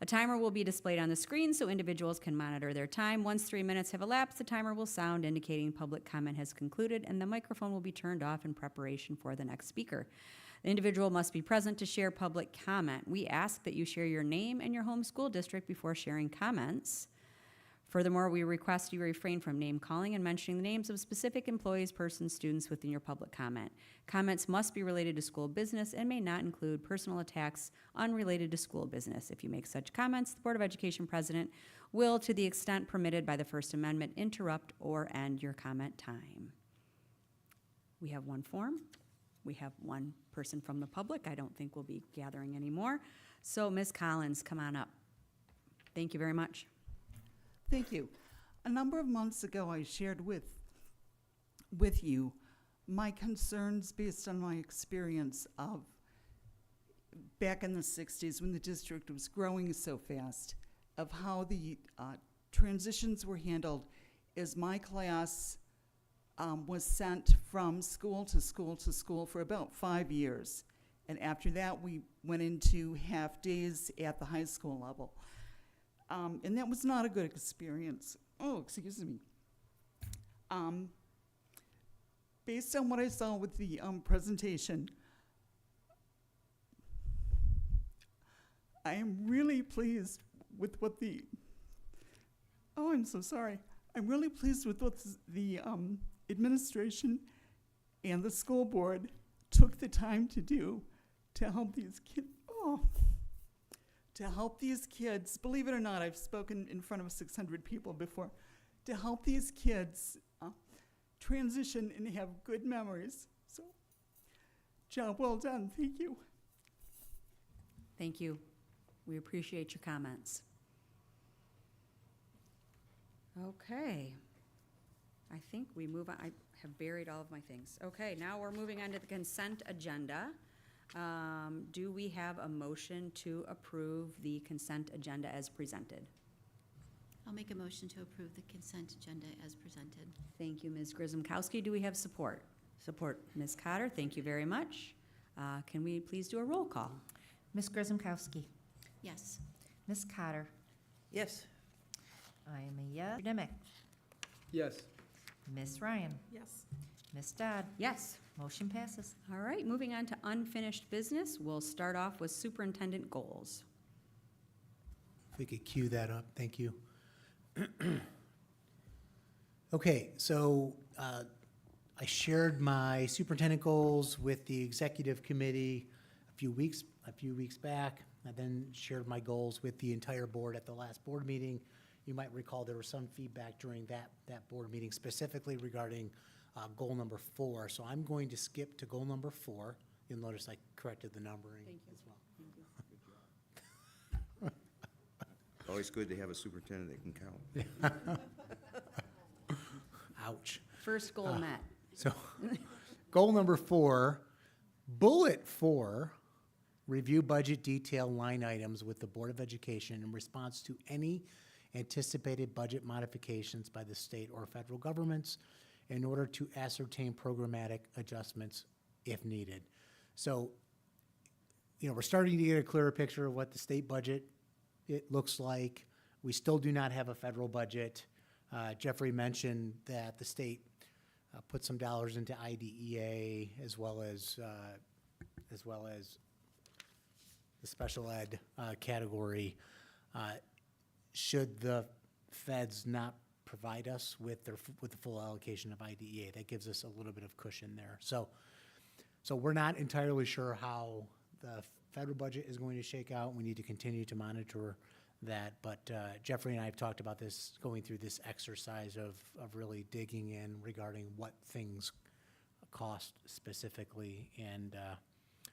A timer will be displayed on the screen so individuals can monitor their time. Once 3 minutes have elapsed, the timer will sound indicating public comment has concluded, and the microphone will be turned off in preparation for the next speaker. The individual must be present to share public comment. We ask that you share your name and your home school district before sharing comments. Furthermore, we request you refrain from name calling and mentioning the names of specific employees, persons, students within your public comment. Comments must be related to school business and may not include personal attacks unrelated to school business. If you make such comments, the Board of Education president will, to the extent permitted by the First Amendment, interrupt or end your comment time. We have one form. We have one person from the public. I don't think we'll be gathering anymore. So Ms. Collins, come on up. Thank you very much. Thank you. A number of months ago, I shared with you my concerns based on my experience of back in the 60s when the district was growing so fast, of how the transitions were handled as my class was sent from school to school to school for about 5 years. And after that, we went into half days at the high school level. And that was not a good experience. Oh, excuse me. Based on what I saw with the presentation, I am really pleased with what the, oh, I'm so sorry. I'm really pleased with what the administration and the school board took the time to do to help these kids. Oh. To help these kids, believe it or not, I've spoken in front of 600 people before, to help these kids transition and have good memories. So, job well done. Thank you. Thank you. We appreciate your comments. Okay. I think we move on. I have buried all of my things. Okay, now we're moving on to the consent agenda. Do we have a motion to approve the consent agenda as presented? I'll make a motion to approve the consent agenda as presented. Thank you, Ms. Grisomkowski. Do we have support? Support. Ms. Cotter, thank you very much. Can we please do a roll call? Ms. Grisomkowski. Yes. Ms. Cotter. Yes. I am a yes. Mr. Dimick. Yes. Ms. Ryan. Yes. Ms. Dodd. Yes. Motion passes. All right, moving on to unfinished business. We'll start off with superintendent goals. If we could cue that up, thank you. Okay, so I shared my superintendent goals with the executive committee a few weeks back. I then shared my goals with the entire board at the last board meeting. You might recall there was some feedback during that board meeting specifically regarding goal number 4. So I'm going to skip to goal number 4. You'll notice I corrected the numbering as well. Always good to have a superintendent that can count. Ouch. First goal met. So, goal number 4, bullet 4, review budget detail line items with the Board of Education in response to any anticipated budget modifications by the state or federal governments in order to ascertain programmatic adjustments if needed. So, we're starting to get a clearer picture of what the state budget it looks like. We still do not have a federal budget. Jeffrey mentioned that the state put some dollars into IDEA as well as the special ed category. Should the feds not provide us with the full allocation of IDEA, that gives us a little bit of cushion there. So we're not entirely sure how the federal budget is going to shake out. We need to continue to monitor that, but Jeffrey and I have talked about this, going through this exercise of really digging in regarding what things cost specifically, and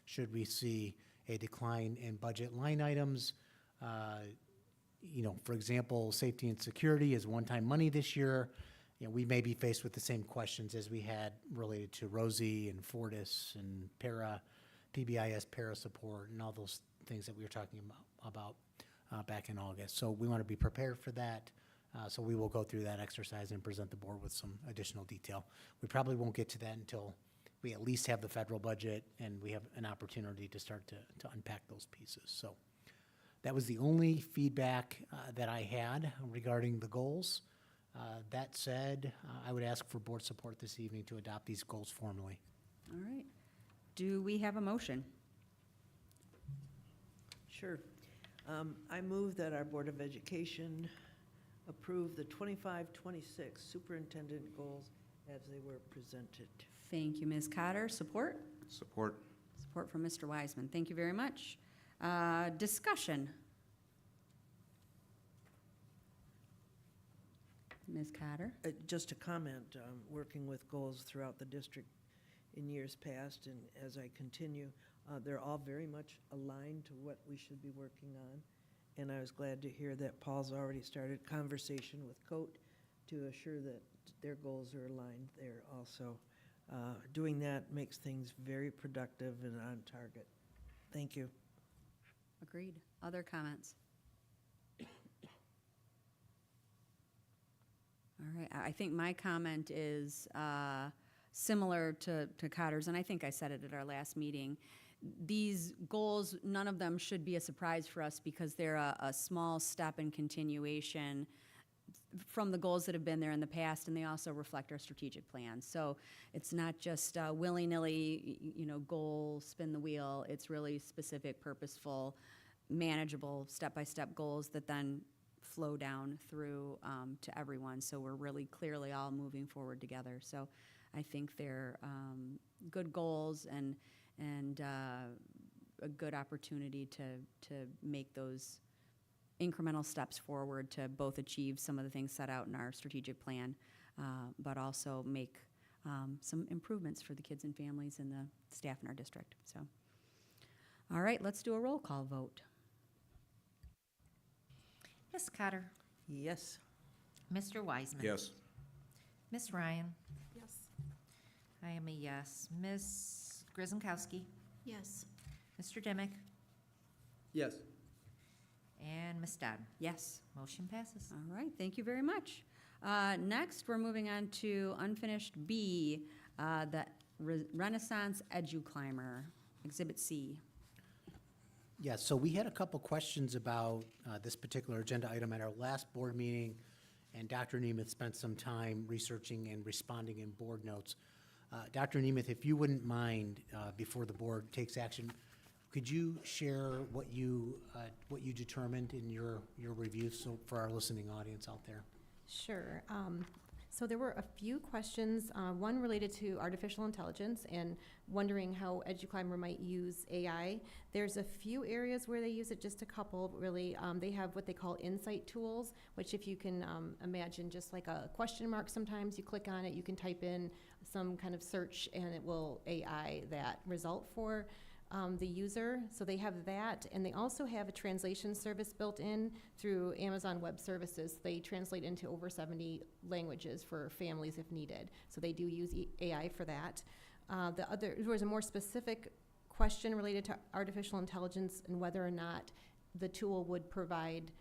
should we see a decline in budget line items, for example, safety and security is one-time money this year. We may be faced with the same questions as we had related to Rosie and Fortis and PBIS para support and all those things that we were talking about back in August. So we want to be prepared for that. So we will go through that exercise and present the board with some additional detail. We probably won't get to that until we at least have the federal budget and we have an opportunity to start to unpack those pieces. So that was the only feedback that I had regarding the goals. That said, I would ask for board support this evening to adopt these goals formally. All right. Do we have a motion? Sure. I move that our Board of Education approve the 25-26 superintendent goals as they were presented. Thank you, Ms. Cotter. Support? Support. Support from Mr. Wiseman. Thank you very much. Discussion. Ms. Cotter? Just a comment, working with goals throughout the district in years past, and as I continue, they're all very much aligned to what we should be working on. And I was glad to hear that Paul's already started conversation with COAT to assure that their goals are aligned there also. Doing that makes things very productive and on target. Thank you. Agreed. Other comments? All right. I think my comment is similar to Cotter's, and I think I said it at our last meeting. These goals, none of them should be a surprise for us because they're a small step in continuation from the goals that have been there in the past, and they also reflect our strategic plan. So it's not just willy-nilly, goal, spin the wheel. It's really specific, purposeful, manageable, step-by-step goals that then flow down through to everyone. So we're really clearly all moving forward together. So I think they're good goals and a good opportunity to make those incremental steps forward to both achieve some of the things set out in our strategic plan, but also make some improvements for the kids and families and the staff in our district. So, all right, let's do a roll call vote. Ms. Cotter? Yes. Mr. Wiseman? Yes. Ms. Ryan? Yes. I am a yes. Ms. Grizemkowski? Yes. Mr. Dimick? Yes. And Ms. Dodd? Yes. Motion passes. All right, thank you very much. Next, we're moving on to unfinished B, the Renaissance EduClimber, Exhibit C. Yeah, so we had a couple questions about this particular agenda item at our last board meeting, and Dr. Nemeth spent some time researching and responding in board notes. Dr. Nemeth, if you wouldn't mind, before the board takes action, could you share what you determined in your review, so for our listening audience out there? Sure. So there were a few questions, one related to artificial intelligence and wondering how EduClimber might use AI. There's a few areas where they use it, just a couple really. They have what they call insight tools, which if you can imagine just like a question mark sometimes, you click on it, you can type in some kind of search and it will AI that result for the user. So they have that, and they also have a translation service built in through Amazon Web Services. They translate into over 70 languages for families if needed. So they do use AI for that. There was a more specific question related to artificial intelligence and whether or not the tool would provide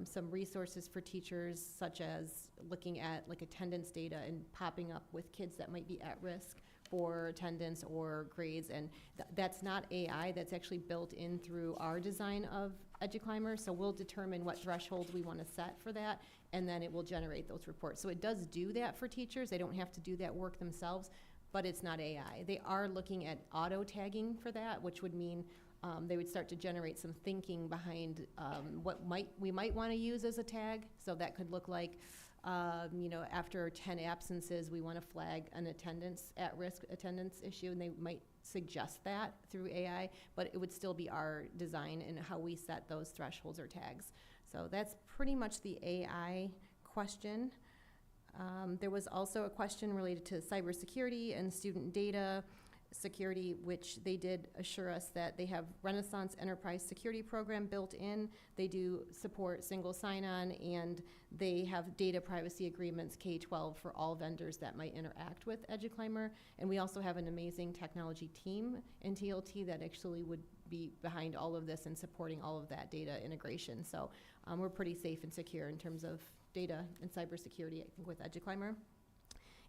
some resources for teachers, such as looking at like attendance data and popping up with kids that might be at risk for attendance or grades, and that's not AI, that's actually built in through our design of EduClimber, so we'll determine what thresholds we want to set for that, and then it will generate those reports. So it does do that for teachers, they don't have to do that work themselves, but it's not AI. They are looking at auto tagging for that, which would mean they would start to generate some thinking behind what we might want to use as a tag, so that could look like after 10 absences, we want to flag an at-risk attendance issue, and they might suggest that through AI, but it would still be our design and how we set those thresholds or tags. So that's pretty much the AI question. There was also a question related to cybersecurity and student data security, which they did assure us that they have Renaissance Enterprise Security Program built in. They do support single sign-on, and they have data privacy agreements K-12 for all vendors that might interact with EduClimber. And we also have an amazing technology team in TLT that actually would be behind all of this and supporting all of that data integration. So we're pretty safe and secure in terms of data and cybersecurity, I think, with EduClimber.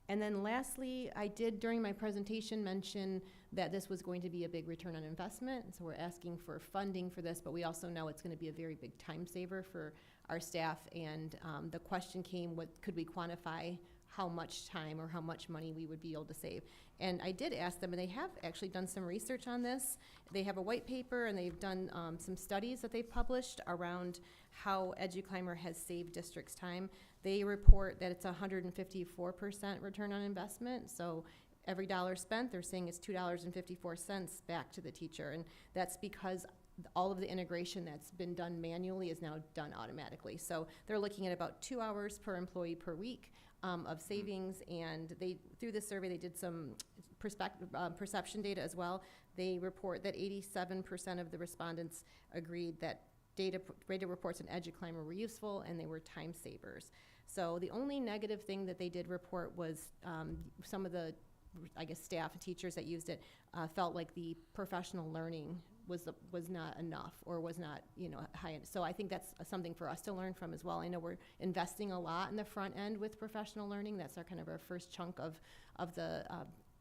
And then lastly, I did during my presentation mention that this was going to be a big return on investment. So we're asking for funding for this, but we also know it's going to be a very big time saver for our staff. And the question came, could we quantify how much time or how much money we would be able to save? And I did ask them, and they have actually done some research on this. They have a white paper, and they've done some studies that they've published around how EduClimber has saved districts' time. They report that it's 154% return on investment. So every dollar spent, they're saying it's $2.54 back to the teacher. And that's because all of the integration that's been done manually is now done automatically. So they're looking at about 2 hours per employee per week of savings. And through this survey, they did some perception data as well. They report that 87% of the respondents agreed that data reports in EduClimber were useful and they were time savers. So the only negative thing that they did report was some of the, I guess, staff and teachers that used it felt like the professional learning was not enough or was not high end. So I think that's something for us to learn from as well. I know we're investing a lot in the front end with professional learning. That's our kind of our first chunk of the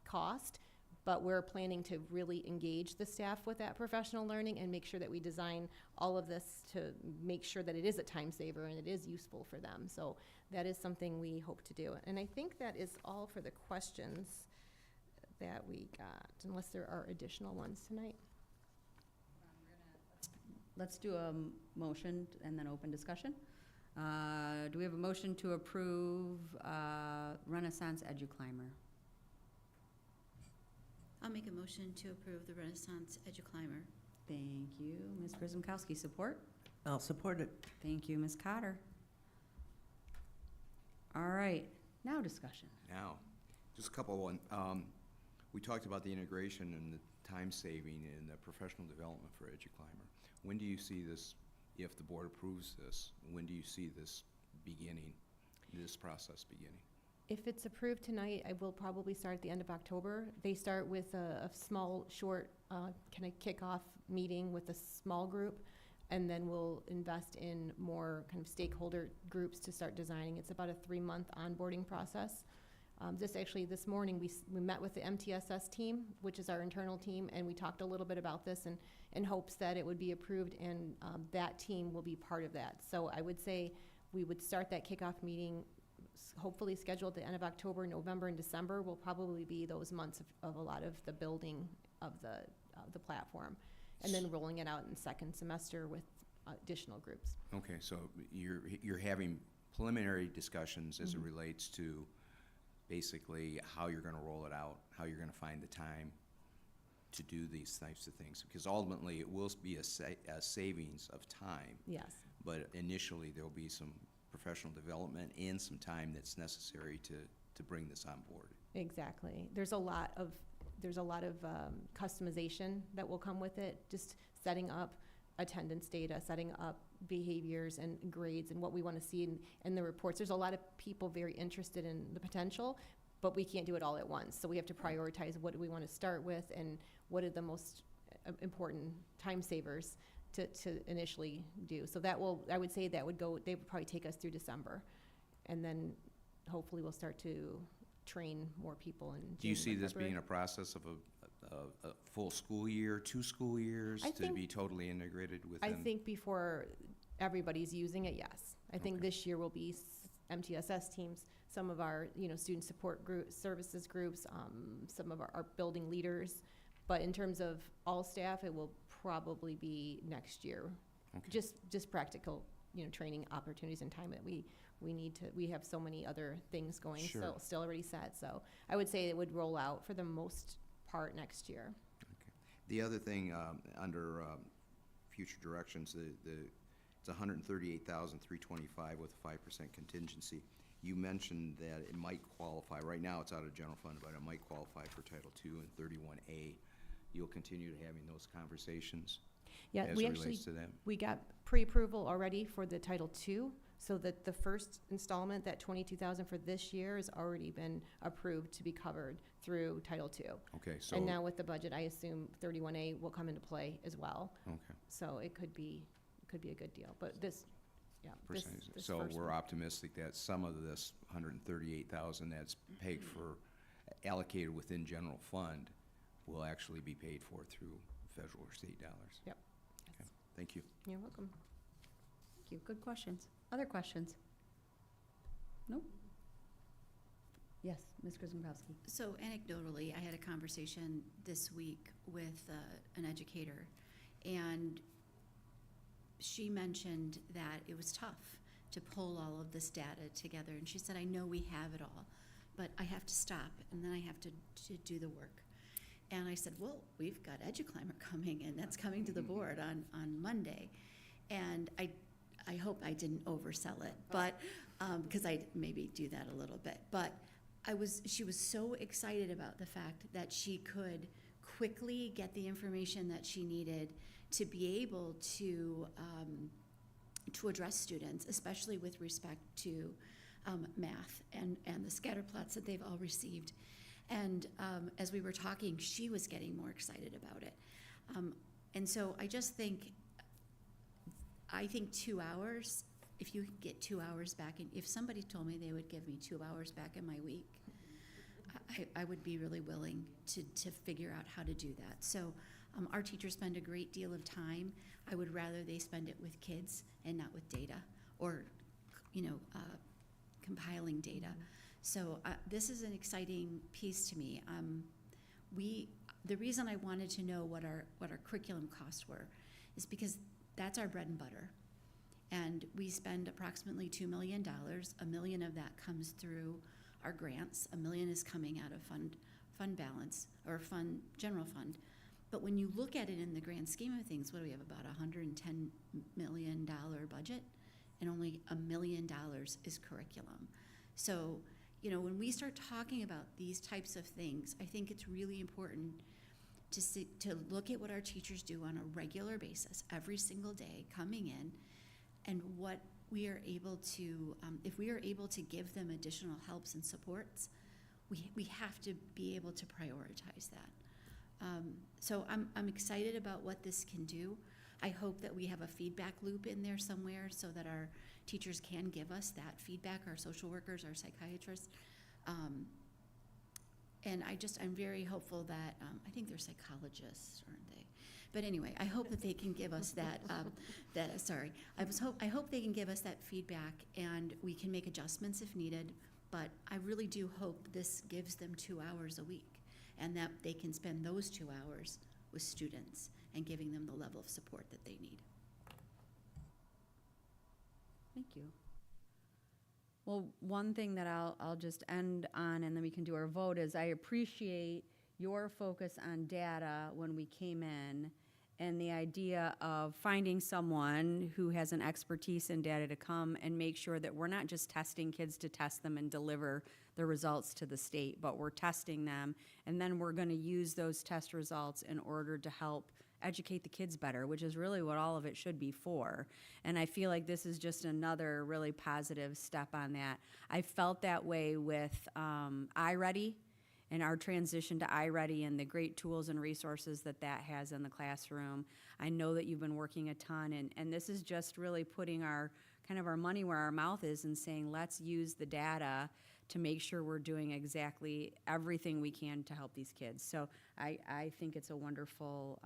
cost. But we're planning to really engage the staff with that professional learning and make sure that we design all of this to make sure that it is a time saver and it is useful for them. So that is something we hope to do. And I think that is all for the questions that we got, unless there are additional ones tonight. Let's do a motion and then open discussion. Do we have a motion to approve Renaissance EduClimber? I'll make a motion to approve the Renaissance EduClimber. Thank you. Ms. Grzymkowski, support? I'll support it. Thank you, Ms. Cotter. All right, now discussion. Now, just a couple of one. We talked about the integration and the time saving and the professional development for EduClimber. When do you see this, if the board approves this, when do you see this beginning, this process beginning? If it's approved tonight, I will probably start at the end of October. They start with a small, short kind of kickoff meeting with a small group, and then we'll invest in more kind of stakeholder groups to start designing. It's about a 3-month onboarding process. This morning we met with the MTSS team, which is our internal team, and we talked a little bit about this and in hopes that it would be approved, and that team will be part of that. So I would say we would start that kickoff meeting hopefully scheduled at the end of October. November and December will probably be those months of a lot of the building of the platform, and then rolling it out in second semester with additional groups. Okay, so you're having preliminary discussions as it relates to basically how you're gonna roll it out, how you're gonna find the time to do these types of things. Because ultimately, it will be a savings of time. Yes. But initially, there'll be some professional development and some time that's necessary to bring this on board. Exactly. There's a lot of customization that will come with it, just setting up attendance data, setting up behaviors and grades and what we want to see in the reports. There's a lot of people very interested in the potential, but we can't do it all at once. So we have to prioritize what do we want to start with and what are the most important time savers to initially do. So I would say they would probably take us through December. And then hopefully we'll start to train more people in January. Do you see this February. being a process of a full school year, 2 school years, to be totally integrated within? I think before everybody's using it, yes. I think this year will be MTSS teams, some of our, student support services groups, some of our building leaders. But in terms of all staff, it will probably be next year. Okay. Just practical, training opportunities and time that we have so many other things going, Sure. still already set. So I would say it would roll out for the most part next year. Okay. The other thing, under future directions, it's $138,325 with a 5% contingency. You mentioned that it might qualify, right now it's out of general fund, but it might qualify for Title II and 31A. You'll continue to having those conversations Yeah, as we it actually, relates to that? we got pre-approval already for the Title II, so that the first installment, that $22,000 for this year, has already been approved to be covered through Title II. Okay, so. And now with the budget, I assume 31A will come into play as well. Okay. So it could be a good deal, but this Percentage. this So first we're one. optimistic that some of this $138,000 that's paid for, allocated within general fund, will actually be paid for through federal or state dollars. Yep. Okay, thank you. You're welcome. Thank you. Good questions. Other questions? Nope. Yes, Ms. Grzymkowski. So anecdotally, I had a conversation this week with an educator, and she mentioned that it was tough to pull all of this data together. And she said, I know we have it all, but I have to stop, and then I have to do the work. And I said, well, we've got EduClimber coming, and that's coming to the board on Monday. And I hope I didn't oversell it, but, because I maybe do that a little bit. But she was so excited about the fact that she could quickly get the information that she needed to be able to address students, especially with respect to math and the scatter plots that they've all received. And as we were talking, she was getting more excited about it. And so I think 2 hours, if you could get 2 hours back, and if somebody told me they would give me 2 hours back in my week, I would be really willing to figure out how to do that. So our teachers spend a great deal of time. I would rather they spend it with kids and not with data or, compiling data. So this is an exciting piece to me. The reason I wanted to know what our curriculum costs were is because that's our bread and butter. And we spend approximately $2 million. $1 million of that comes through our grants. $1 million is coming out of fund balance or general fund. But when you look at it in the grand scheme of things, what do we have, about $110 million budget? And only $1 million is curriculum. So, when we start talking about these types of things, I think it's really important to look at what our teachers do on a regular basis, every single day, coming in, and what we are able to, if we are able to give them additional helps and supports, we have to be able to prioritize that. So I'm excited about what this can do. I hope that we have a feedback loop in there somewhere so that our teachers can give us that feedback, our social workers, our psychiatrists. And I'm very hopeful that, I think they're psychologists, aren't they? But anyway, I hope that they can give us that, I hope they can give us that feedback and we can make adjustments if needed. But I really do hope this gives them 2 hours a week and that they can spend those 2 hours with students and giving them the level of support that they need. Thank you. Well, one thing that I'll just end on, and then we can do our vote, is I appreciate your focus on data when we came in, and the idea of finding someone who has an expertise in data to come and make sure that we're not just testing kids to test them and deliver the results to the state, but we're testing them, and then we're gonna use those test results in order to help educate the kids better, which is really what all of it should be for. And I feel like this is just another really positive step on that. I felt that way with iReady and our transition to iReady and the great tools and resources that that has in the classroom. I know that you've been working a ton, and this is just really putting our kind of our money where our mouth is and saying, let's use the data to make sure we're doing exactly everything we can to help these kids. So I think it's a wonderful,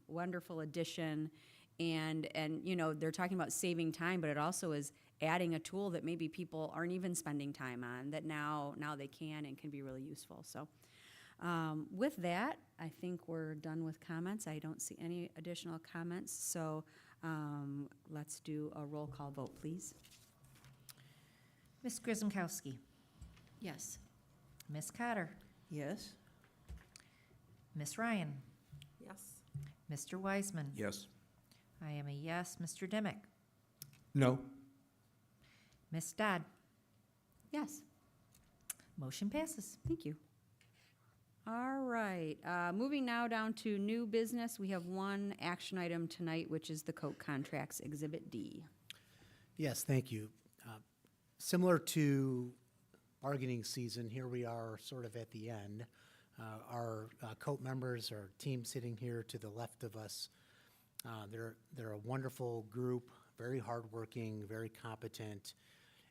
wonderful addition. And you know, they're talking about saving time, but it also is adding a tool that maybe people aren't even spending time on, that now they can and can be really useful. So with that, I think we're done with comments. I don't see any additional comments. So let's do a roll call vote, please. Ms. Grzymkowski. Yes. Ms. Cotter. Yes? Ms. Ryan. Yes. Mr. Wiseman. Yes. I am a yes. Mr. Dimick. No. Ms. Dodd. Yes. Motion passes. Thank you. All right, moving now down to new business. We have one action item tonight, which is the Coke contracts, Exhibit D. Yes, thank you. Similar to bargaining season, here we are sort of at the end. Our COAT members, our team sitting here to the left of us, they're a wonderful group, very hardworking, very competent,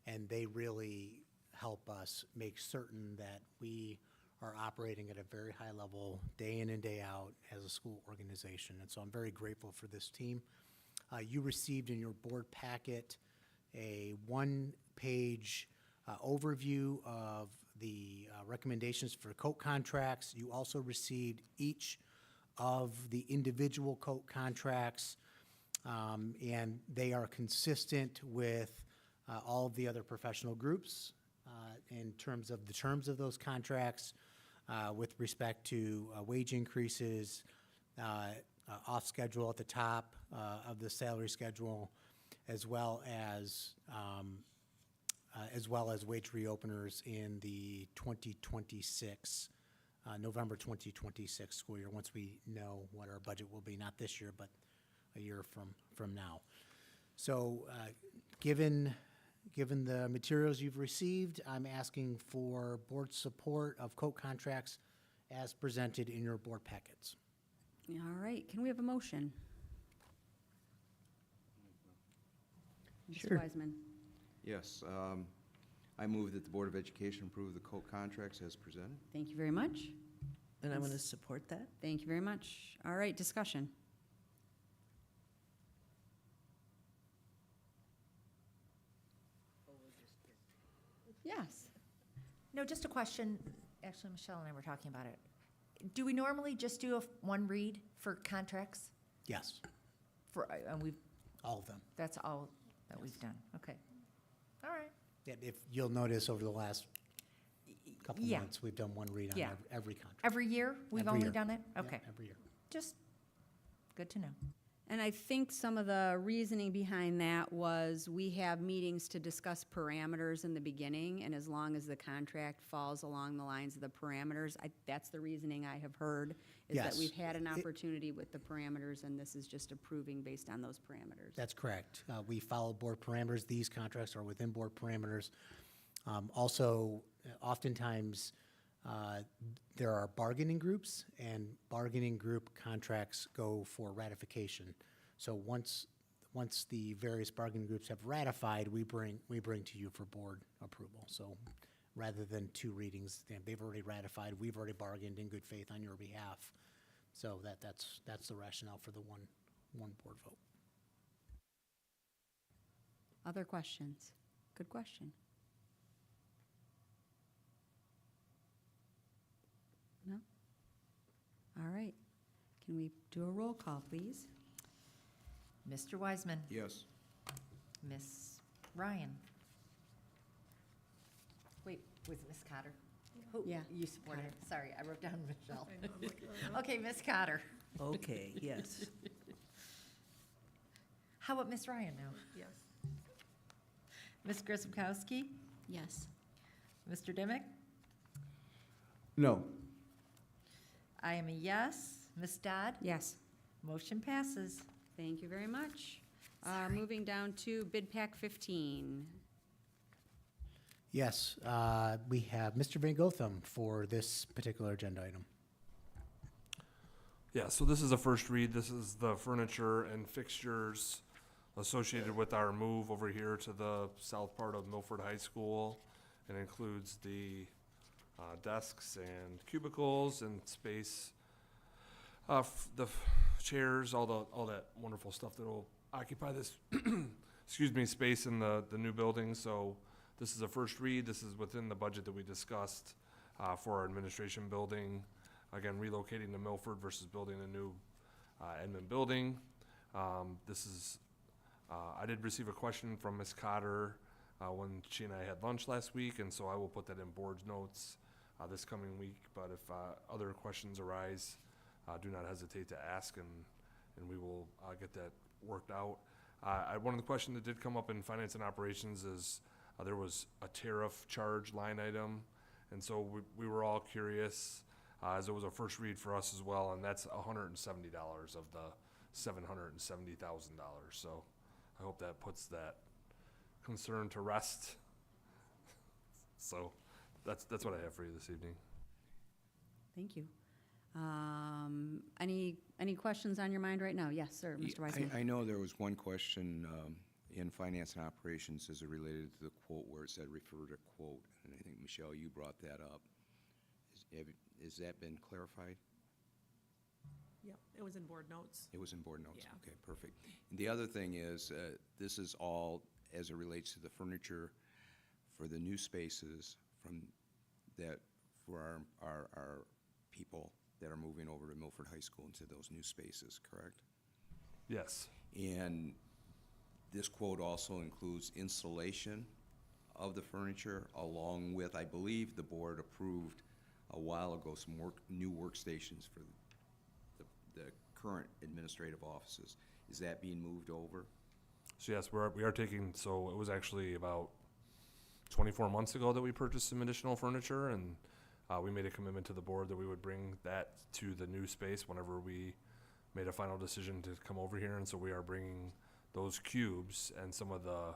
and they really help us make certain that we are operating at a very high level day in and day out as a school organization. And so I'm very grateful for this team. You received in your board packet a one-page overview of the recommendations for COAT contracts. You also received each of the individual COAT contracts, and they are consistent with all of the other professional groups in terms of those contracts, with respect to wage increases, off schedule at the top of the salary schedule, as well as wage reopeners in the 2026, November 2026 school year, once we know what our budget will be, not this year, but a year from now. So given the materials you've received, I'm asking for board support of COAT contracts as presented in your board packets. All right, can we have a motion? Sure. Mr. Wiseman. Yes. I move that the Board of Education approve the COAT contracts as presented. Thank you very much. And I'm going to support that. Thank you very much. All right, discussion. Yes. No, just a question. Actually, Michelle and I were talking about it. Do we normally just do one read for contracts? Yes, And we've, all of them. that's all that we've done. Okay. All right. Yeah, if you'll notice over the last couple Yeah. months, we've done one read on Yeah. every contract. Every year? We've Every only year. done it? Yeah, Okay. every year. Just good to know. And I think some of the reasoning behind that was we have meetings to discuss parameters in the beginning, and as long as the contract falls along the lines of the parameters, that's the reasoning I have heard, is that Yes. we've had an opportunity with the parameters, and this is just approving based on those parameters. That's correct. We follow board parameters. These contracts are within board parameters. Also, oftentimes, there are bargaining groups, and bargaining group contracts go for ratification. So once the various bargaining groups have ratified, we bring to you for board approval. So rather than two readings, they've already ratified, we've already bargained in good faith on your behalf. So that's the rationale for the one board vote. Other questions? Good question. No? All right. Can we do a roll call, please? Mr. Wiseman. Yes. Miss Ryan. Was it Ms. Cotter? Who? Yeah. You supported, sorry, I wrote down Michelle. Okay, Ms. Cotter. Okay, yes. How about Ms. Ryan now? Yes. Ms. Grisomkowski? Yes. Mr. Dimick? No. I am a yes. Ms. Dodd? Yes. Motion passes. Thank you very much. Moving down to bid pack 15. Yes, we have Mr. Van Gotham for this particular agenda item. Yeah, so this is a first read. This is the furniture and fixtures associated with our move over here to the south part of Milford High School. It includes the desks and cubicles and space, the chairs, all that wonderful stuff that will occupy this, excuse me, space in the new building. So this is a first read. This is within the budget that we discussed for our administration building. Again, relocating to Milford versus building a new admin building. This is, I did receive a question from Ms. Cotter when she and I had lunch last week, and so I will put that in board's notes this coming week. But if other questions arise, do not hesitate to ask, and we will get that worked out. One of the questions that did come up in finance and operations is there was a tariff charge line item, and so we were all curious, as it was a first read for us as well, and that's $170 of the $770,000. So I hope that puts that concern to rest. So that's what I have for you this evening. Thank you. Any questions on your mind right now? Yes, sir, Mr. Weissman. I know there was one question in finance and operations as it related to the quote where it said refer to quote, and I think, Michelle, you brought that up. Has that been clarified? Yep, it was in board notes. It was in board notes? Yeah. Okay, perfect. And the other thing is, this is all as it relates to the furniture for the new spaces for our people that are moving over to Milford High School into those new spaces, correct? Yes. And this quote also includes installation of the furniture along with, I believe the board approved a while ago, some new workstations for the current administrative offices. Is that being moved over? So yes, we are taking, so it was actually about 24 months ago that we purchased some additional furniture, and we made a commitment to the board that we would bring that to the new space whenever we made a final decision to come over here. And so we are bringing those cubes and some of the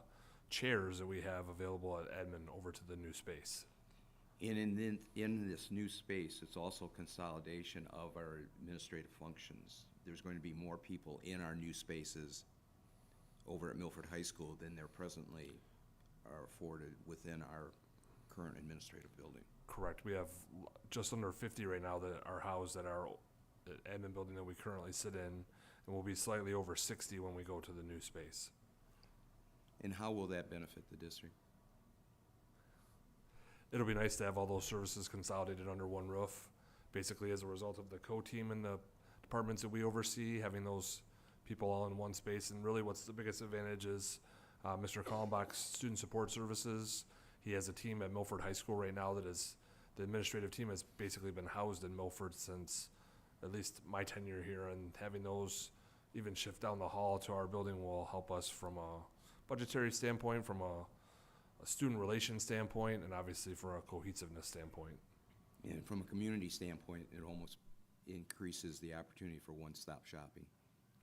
chairs that we have available at admin over to the new space. And in this new space, it's also consolidation of our administrative functions. There's going to be more people in our new spaces over at Milford High School than there presently are afforded within our current administrative building. Correct. We have just under 50 right now that are housed at our admin building that we currently sit in, and we'll be slightly over 60 when we go to the new space. And how will that benefit the district? It'll be nice to have all those services consolidated under one roof, basically as a result of the co-team and the departments that we oversee, having those people all in one space. And really what's the biggest advantage is Mr. Kallenbach's student support services. He has a team at Milford High School right now that is, the administrative team has basically been housed in Milford since at least my tenure here, and having those even shift down the hall to our building will help us from a budgetary standpoint, from a student relations standpoint, and obviously from a cohesiveness standpoint. And from a community standpoint, it almost increases the opportunity for one-stop shopping.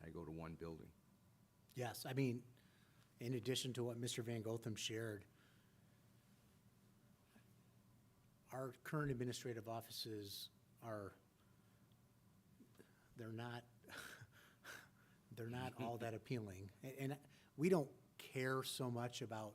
I go to one building. Yes, I mean, in addition to what Mr. Van Gotham shared, our current administrative offices they're not all that appealing. And we don't care so much about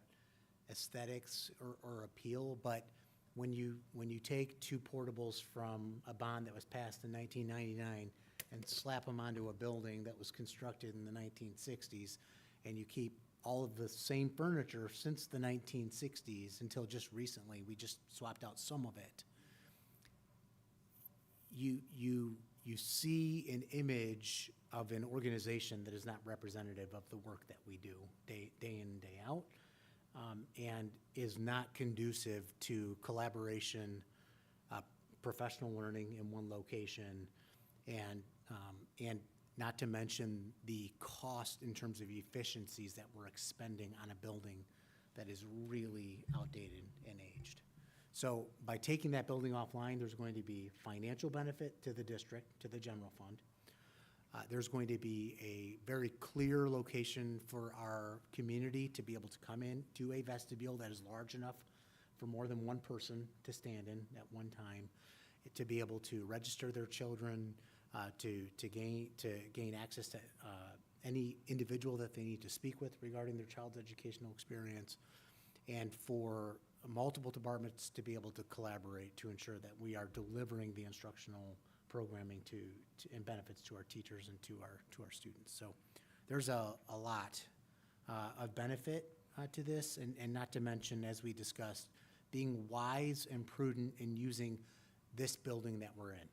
aesthetics or appeal, but when you take two portables from a bond that was passed in 1999 and slap them onto a building that was constructed in the 1960s, and you keep all of the same furniture since the 1960s until just recently, we just swapped out some of it. You see an image of an organization that is not representative of the work that we do day in and day out. and is not conducive to collaboration, professional learning in one location, and not to mention the cost in terms of efficiencies that we're expending on a building that is really outdated and aged. So by taking that building offline, there's going to be financial benefit to the district, to the general fund. There's going to be a very clear location for our community to be able to come in to a vestibule that is large enough for more than one person to stand in at one time, to be able to register their children, to gain access to any individual that they need to speak with regarding their child's educational experience, and for multiple departments to be able to collaborate to ensure that we are delivering the instructional programming and benefits to our teachers and to our students. So there's a lot of benefit to this, and not to mention, as we discussed, being wise and prudent in using this building that we're in.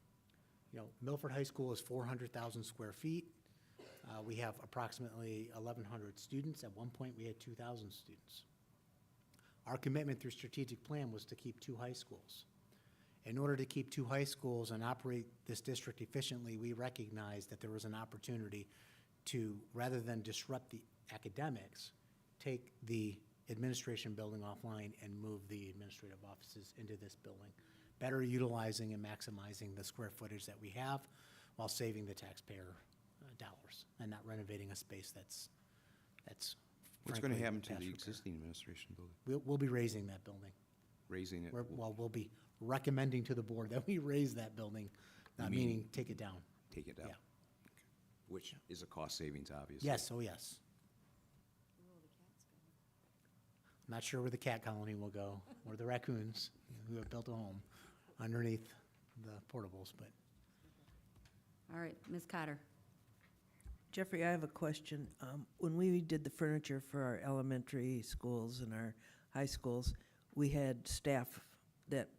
You know, Milford High School is 400,000 square feet. We have approximately 1,100 students. At one point, we had 2,000 students. Our commitment through strategic plan was to keep 2 high schools. In order to keep 2 high schools and operate this district efficiently, we recognized that there was an opportunity to, rather than disrupt the academics, take the administration building offline and move the administrative offices into this building, better utilizing and maximizing the square footage that we have while saving the taxpayer dollars and not renovating a space that's What's going to frankly happen to past the repair. existing administration building? We'll be raising that building. Raising it? We'll be recommending to the board that we raise that building, You meaning mean- take it down. Take it down? Yeah. Okay. Which is a cost savings, obviously. Yes, oh yes. I'm not sure where the cat colony will go, or the raccoons who have built a home underneath the portables, but. All right, Ms. Cotter. Jeffrey, I have a question. When we did the furniture for our elementary schools and our high schools, we had staff that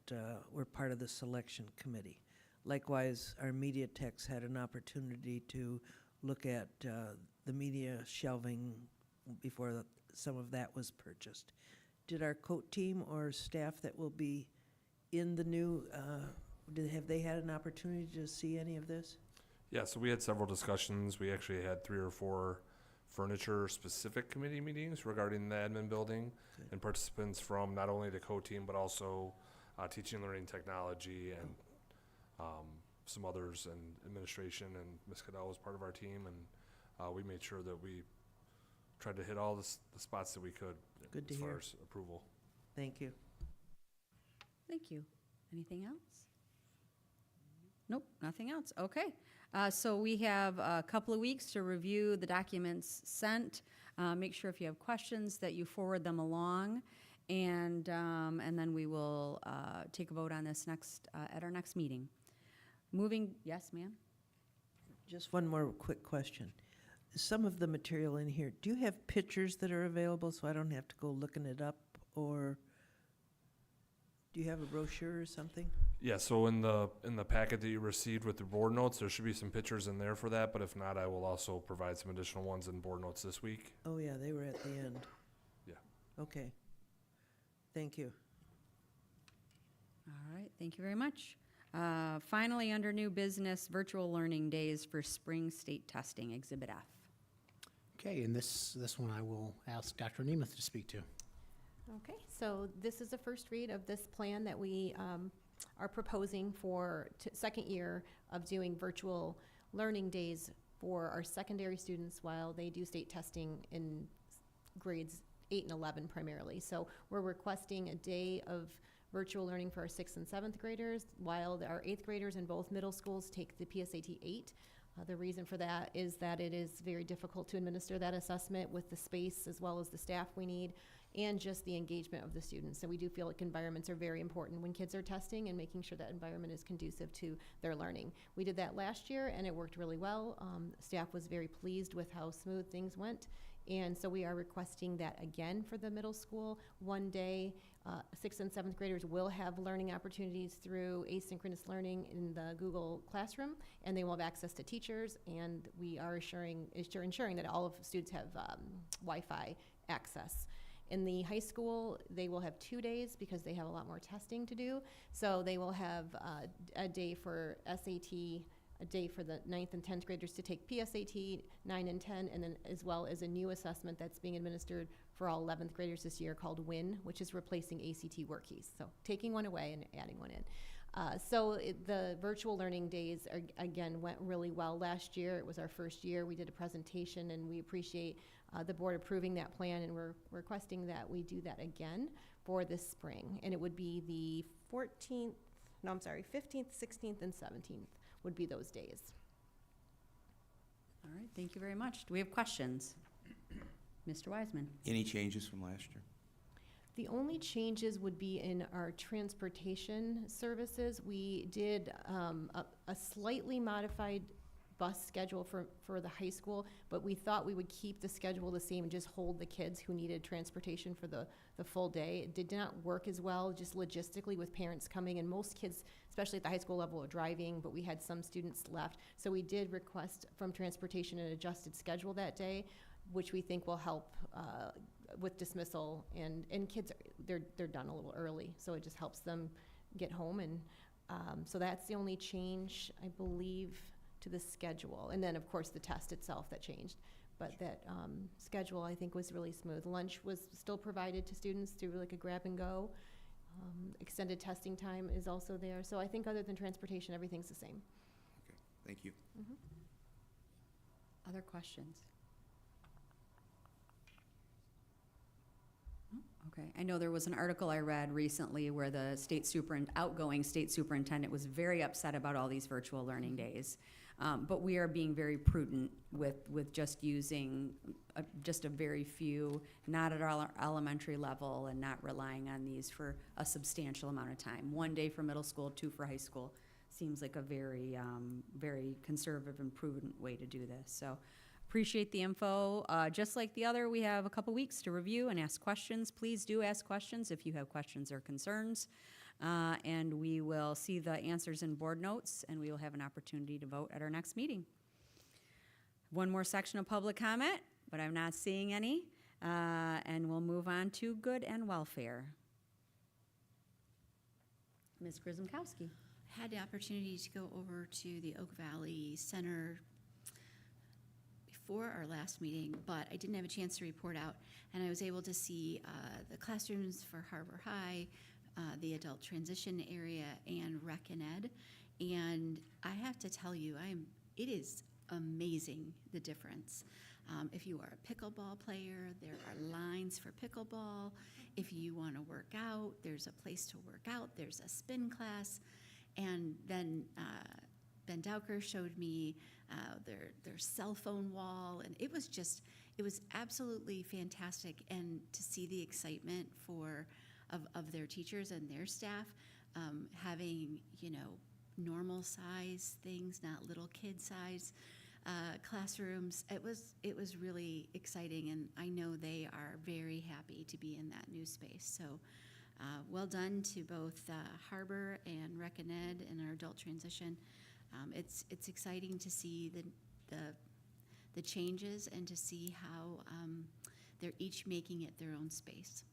were part of the selection committee. Likewise, our media techs had an opportunity to look at the media shelving before some of that was purchased. Did our coat team or staff that will be in the new, have they had an opportunity to see any of this? Yeah, so we had several discussions. We actually had 3 or 4 furniture-specific committee meetings regarding the admin building, and participants from not only the co-team, but also teaching and learning technology and some others in administration, and Ms. Cadell was part of our team, and we made sure that we tried to hit all the spots that we could Good to as far hear. as approval. Thank you. Thank you. Anything else? Nope, nothing else. Okay. So we have a couple of weeks to review the documents sent. Make sure if you have questions that you forward them along. And then we will take a vote on this at our next meeting. Yes, ma'am? Just one more quick question. Some of the material in here, do you have pictures that are available so I don't have to go looking it up? Or do you have a brochure or something? Yeah, so in the packet that you received with the board notes, there should be some pictures in there for that, but if not, I will also provide some additional ones in board notes this week. Oh, yeah, they were at the end. Yeah. Okay. Thank you. All right, thank you very much. Finally, under new business, virtual learning days for spring state testing, Exhibit F. Okay, and this one I will ask Dr. Nemeth to speak to. Okay, so this is the first read of this plan that we are proposing for second year of doing virtual learning days for our secondary students while they do state testing in grades 8 and 11 primarily. So we're requesting a day of virtual learning for our 6th and 7th graders, while our 8th graders in both middle schools take the PSAT 8. The reason for that is that it is very difficult to administer that assessment with the space as well as the staff we need, and just the engagement of the students. So we do feel like environments are very important when kids are testing, and making sure that environment is conducive to their learning. We did that last year and it worked really well. Staff was very pleased with how smooth things went. And so we are requesting that again for the middle school. One day, 6th and 7th graders will have learning opportunities through asynchronous learning in the Google Classroom, and they will have access to teachers, and we are ensuring that all of the students have Wi-Fi access. In the high school, they will have 2 days because they have a lot more testing to do. So they will have a day for SAT, a day for the 9th and 10th graders to take PSAT, 9 and 10, and then as well as a new assessment that's being administered for all 11th graders this year called WIN, which is replacing ACT WorkKeys. So taking one away and adding one in. The virtual learning days, again, went really well last year. It was our first year. We did a presentation, and we appreciate the board approving that plan, and we're requesting that we do that again for this spring. And it would be the 15th, 16th, and 17th would be those days. All right, thank you very much. Do we have questions? Mr. Wiseman. Any changes from last year? The only changes would be in our transportation services. We did a slightly modified bus schedule for the high school, but we thought we would keep the schedule the same and just hold the kids who needed transportation for the full day. It did not work as well, just logistically with parents coming, and most kids, especially at the high school level, are driving, but we had some students left. So we did request from transportation an adjusted schedule that day, which we think will help with dismissal, and kids, they're done a little early, so it just helps them get home. And so that's the only change, I believe, to the schedule. And then, of course, the test itself that changed. But that schedule, I think, was really smooth. Lunch was still provided to students through like a grab and go. Extended testing time is also there. So I think other than transportation, everything's the same. Okay, thank you. Mm-hmm. Other questions? Okay, I know there was an article I read recently where the outgoing state superintendent was very upset about all these virtual learning days. But we are being very prudent with just using just a very few, not at our elementary level, and not relying on these for a substantial amount of time. 1 day for middle school, 2 for high school seems like a very, very conservative and prudent way to do this. So appreciate the info. Just like the other, we have a couple weeks to review and ask questions. Please do ask questions if you have questions or concerns. And we will see the answers in board notes, and we will have an opportunity to vote at our next meeting. One more section of public comment, but I'm not seeing any. And we'll move on to good and welfare. Ms. Grzymkowski. Had the opportunity to go over to the Oak Valley Center before our last meeting, but I didn't have a chance to report out, and I was able to see the classrooms for Harbor High, the adult transition area, and Rec and Ed. And I have to tell you, it is amazing the difference. If you are a pickleball player, there are lines for pickleball. If you want to work out, there's a place to work out. There's a spin class. And then Ben Dowker showed me their cell phone wall, and it was absolutely fantastic. And to see the excitement of their teachers and their staff having, normal size things, not little kid size classrooms. It was really exciting, and I know they are very happy to be in that new space. So well done to both Harbor and Rec and Ed and our adult transition. It's exciting to see the changes and to see how they're each making it their own space.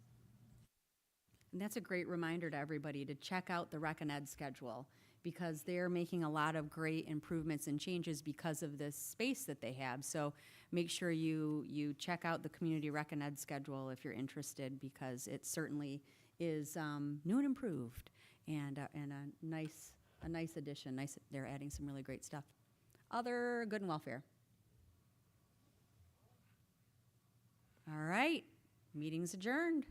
And that's a great reminder to everybody to check out the Rec and Ed schedule, because they're making a lot of great improvements and changes because of this space that they have. So make sure you check out the Community Rec and Ed schedule if you're interested, because it certainly is new and improved, and a nice addition. They're adding some really great stuff. Other good and welfare. All right, meeting's adjourned.